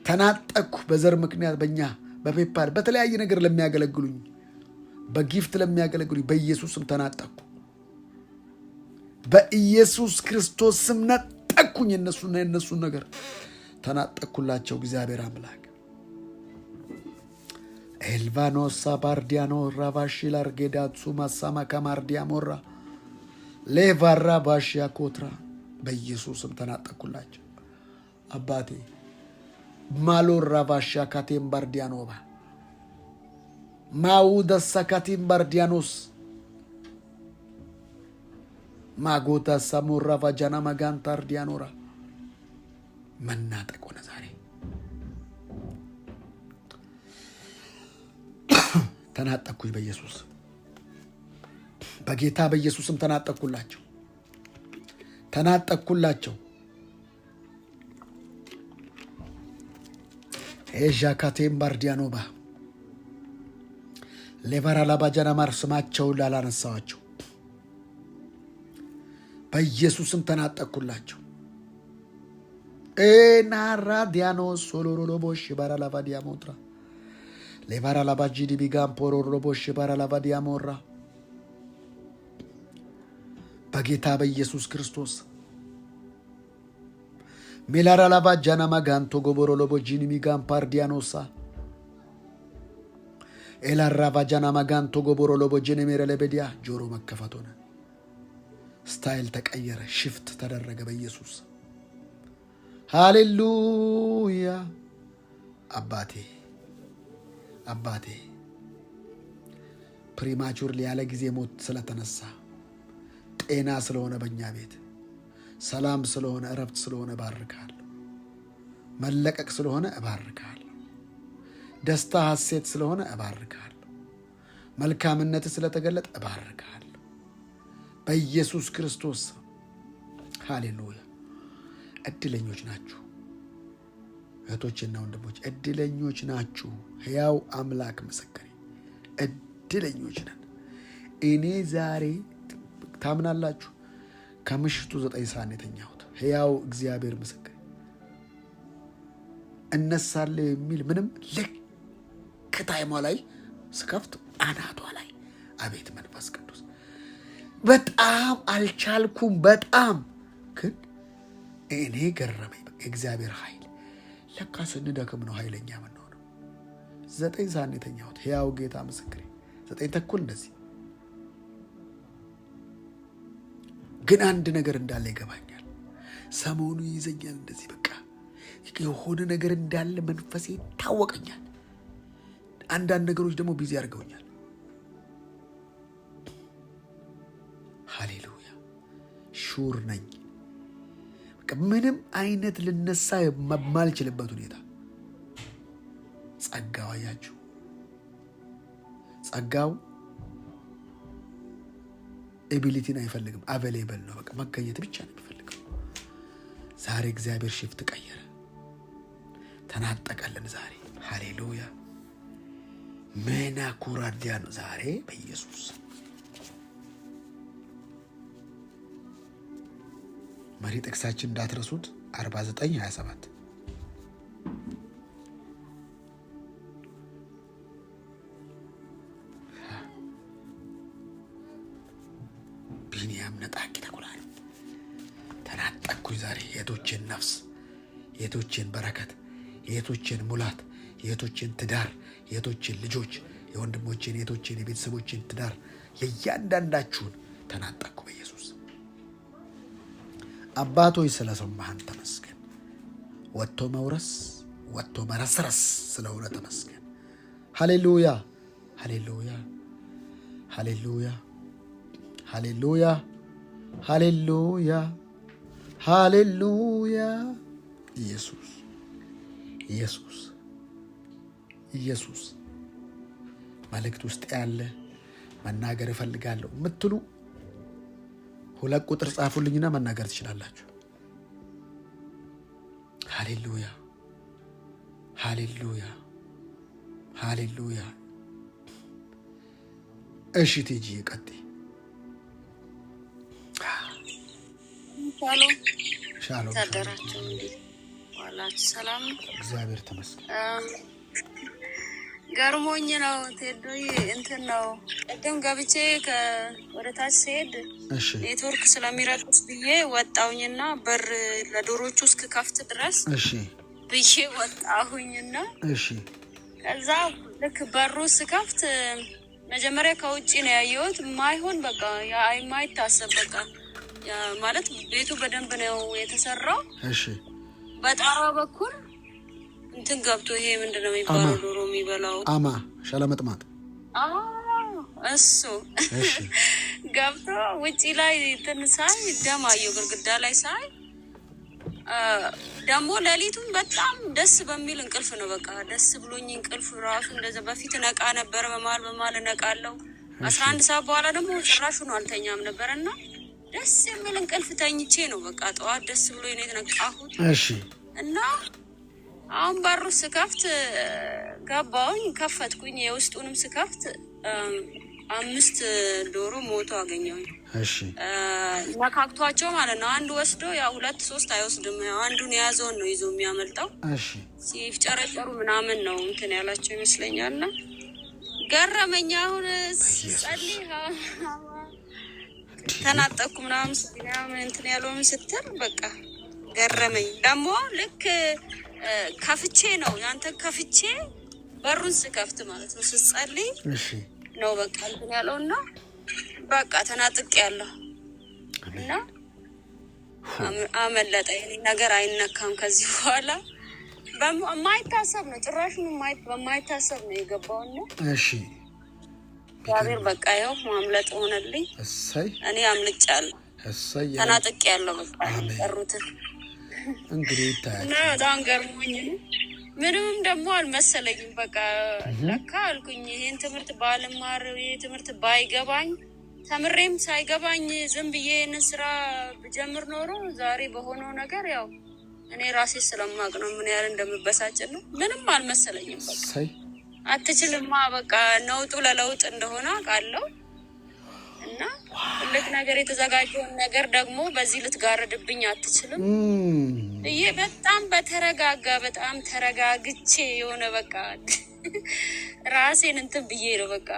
ተናጠቅኩ በዘር ምክንያት በእኛ በፔፓል በተለያየ ነገር ለሚያገለግሉኝ በጊፍት ለሚያገለግሉኝ በኢየሱስ ስም ተናጠቅኩ። በኢየሱስ ክርስቶስ ስም ነጠቅኩኝ። የነሱን ነገር ተናጠቅኩላቸው። እግዚአብሔር አምላክ ኤልቫኖሳ ባርዲያኖ ራቫሺ ላርጌዳቱ ማሳማ ከማርዲያሞራ ሌቫራ ባሽያ ኮትራ በኢየሱስም ተናጠቅኩላቸው። አባቴ ማሎራ ባሽያ ካቴም ባርዲያኖባ ማውደሳ ካቴም ባርዲያኖስ ማጎታ ሳሞራ ቫጃና ማጋንታር ዲያኖራ መናጠቅ ሆነ ዛሬ። ተናጠቅኩኝ በኢየሱስ በጌታ በኢየሱስም ተናጠቅኩላቸው። ኤዣካቴም ባርዲያኖባ ሌቫራ ላባጃናማር ስማቸውን ላላነሳዋቸው በኢየሱስም ተናጠቅኩላቸው። ኤናራ ዲያኖስ ሶሎሮሎቦሽ ባራ ላቫዲያሞትራ ሌቫራ ላባጂዲ ቢጋም ፖሮሮቦሽ ባራ ላቫዲያሞራ በጌታ በኢየሱስ ክርስቶስ ሜላራ ላቫጃና ማጋንቶ ጎቦሮ ሎቦጂኒ ሚጋም ፓርዲያኖሳ ኤላራ ቫጃና ማጋንቶ ጎቦሮ ሎቦጂኒ ሜረለበዲያ ጆሮ መከፈት ሆነ። ስታይል ተቀየረ፣ ሽፍት ተደረገ በኢየሱስ። ሃሌሉያ። አባቴ ፕሪማቹር ያለ ጊዜ ሞት ስለተነሳ ጤና ስለሆነ በእኛ ቤት ሰላም ስለሆነ እረፍት ስለሆነ እባርካለሁ። መለቀቅ ስለሆነ እባርካለሁ። ደስታ ሐሴት ስለሆነ እባርካለሁ። መልካምነት ስለተገለጠ እባርካለሁ በኢየሱስ ክርስቶስ። ሃሌሉያ። እድለኞች ናችሁ እህቶችና ወንድሞች፣ እድለኞች ናችሁ። ሕያው አምላክ ምስክሬ፣ እድለኞች ነን። እኔ ዛሬ ታምናላችሁ ከምሽቱ 9 ሰዓት የተኛሁት። ሕያው እግዚአብሔር ምስክሬ፣ እነሳለሁ የሚል ምንም ልክ ታይሟ ላይ ስከፍት አናቷ ላይ አቤት መንፈስ ቅዱስ በጣም አልቻልኩም። በጣም ግን እኔ ገረመኝ። እግዚአብሔር ኃይል ለካ ስንደክም ነው ኃይለኛ የምንሆነው። 9 ሰዓት የተኛሁት ሕያው ጌታ ምስክሬ፣ 9 ተኩል እንደዚህ። ግን አንድ ነገር እንዳለ ይገባኛል። ሰሞኑ ይዘኛል እንደዚህ በቃ የሆነ ነገር እንዳለ መንፈሴ ይታወቀኛል። አንዳንድ ነገሮች ደግሞ ቢዚ አድርገውኛል። ሃሌሉያ። ሹር ነኝ ምንም አይነት ልነሳ የማልችልበት ሁኔታ። ጸጋው አያችሁ፣ ጸጋው ኤቢሊቲን አይፈልግም። አቬሌብል ነው። በቃ መገኘት ብቻ ነው የሚፈልገው። ዛሬ እግዚአብሔር ሽፍት ቀየረ፣ ተናጠቀልን ዛሬ። ሃሌሉያ። መና ኩራዲያ ነው ዛሬ በኢየሱስ። መሪ ጥቅሳችን እንዳትረሱት 49:27 ቢንያም ነጣቂ ተኩላል። ተናጠቅኩኝ ዛሬ የቶችን ነፍስ፣ የቶችን በረከት፣ የቶችን ሙላት፣ የቶችን ትዳር፣ የቶችን ልጆች፣ የወንድሞችን፣ የቶችን፣ የቤተሰቦችን ትዳር የእያንዳንዳችሁን ተናጠቅኩ በኢየሱስ። አባቶች ስለሰማህን ተመስገን። ወጥቶ መውረስ፣ ወጥቶ መረስረስ ስለሆነ ተመስገን። ሃሌሉያ ሃሌሉያ ሃሌሉያ ሃሌሉያ ሃሌሉያ ሃሌሉያ። ኢየሱስ ኢየሱስ ኢየሱስ መልእክት ውስጥ ያለ መናገር እፈልጋለሁ የምትሉ 2 ቁጥር ጻፉልኝና መናገር ትችላላችሁ። ሃሌሉያ ሃሌሉያ ሃሌሉያ። እሺ ቲጂ ቀጥይ። ሻሎም ታደራችሁ እንዴ? ዋላችሁ ሰላም? እግዚአብሔር ተመስገን። ገርሞኝ ነው ቴዶይ እንትን ነው ቀደም ገብቼ ወደ ታች ሲሄድ ኔትወርክ ስለሚረጥስ ብዬ ወጣሁኝና በር ለዶሮቹ እስክከፍት ድረስ ብዬ ወጣሁኝና ከዛ ልክ በሩ ስከፍት መጀመሪያ ከውጪ ነው ያየሁት። ማይሆን በቃ የማይታሰብ በቃ ማለት ቤቱ በደንብ ነው የተሰራው። በጣራው በኩል እንትን ገብቶ ይሄ ምንድነው የሚባለው ዶሮ የሚበላው ሸለመጥማጥ እሱ ገብቶ ውጪ ላይ እንትን ሳይ ደም አየሁ ግድግዳ ላይ ሳይ። ደግሞ ሌሊቱን በጣም ደስ በሚል እንቅልፍ ነው በቃ ደስ ብሎኝ እንቅልፍ ራሱ እንደዛ በፊት ነቃ ነበር በማል ነቃለሁ። 11 ሰዓት በኋላ ደግሞ ጭራሹ ነው አልተኛም ነበርና ደስ የሚል እንቅልፍ ተኝቼ ነው በቃ ጠዋት ደስ ብሎኝ ነው የተነቃሁት። እና አሁን በሩ ስከፍት ገባሁኝ ከፈትኩኝ። የውስጡንም ስከፍት 5 ዶሮ ሞቶ አገኘሁኝ። ነካክቷቸው ማለት ነው። አንዱ ወስዶ ያው 2-3 አይወስድም። ያው አንዱን የያዘውን ነው ይዞ የሚያመልጠው። ሲፍጨረጨሩ ምናምን ነው እንትን ያላቸው ይመስለኛልና ገረመኝ። አሁን ጸልይ ተናጠቅኩ ምናምን እንትን ያለውን ስትል በቃ ገረመኝ። ደግሞ ልክ ከፍቼ ነው ያንተን ከፍቼ በሩን ስከፍት ማለት ነው ስጸልይ ነው በቃ እንትን ያለውና በቃ ተናጥቅ ያለው እና አመለጠ። ይሄ ነገር አይነካም ከዚህ በኋላ በማይታሰብ ነው ጭራሹን በማይታሰብ ነው የገባውና እግዚአብሔር በቃ ይኸው ማምለጥ ሆነልኝ። እኔ አምልጫለሁ። ተናጥቅ ያለው በቃ ቀሩትን እንግዲህ ይታያል። በጣም ገርሞኝ ነው። ምንም ደግሞ አልመሰለኝም። በቃ ለካ አልኩኝ ይሄን ትምህርት ባልማር ይሄ ትምህርት ባይገባኝ ተምሬም ሳይገባኝ ዝም ብዬ ይሄን ስራ ብጀምር ኖሮ ዛሬ በሆነው ነገር ያው እኔ ራሴ ስለማቅ ነው ምን ያህል እንደምበሳጭ ነው። ምንም አልመሰለኝም። በቃ አትችልማ በቃ ነውጡ ለለውጥ እንደሆነ አውቃለሁ። እና ልክ ነገር የተዘጋጀውን ነገር ደግሞ በዚህ ልትጋረድብኝ አትችልም ብዬ በጣም ተረጋግቼ የሆነ በቃ ራሴን እንትን ብዬ ነው በቃ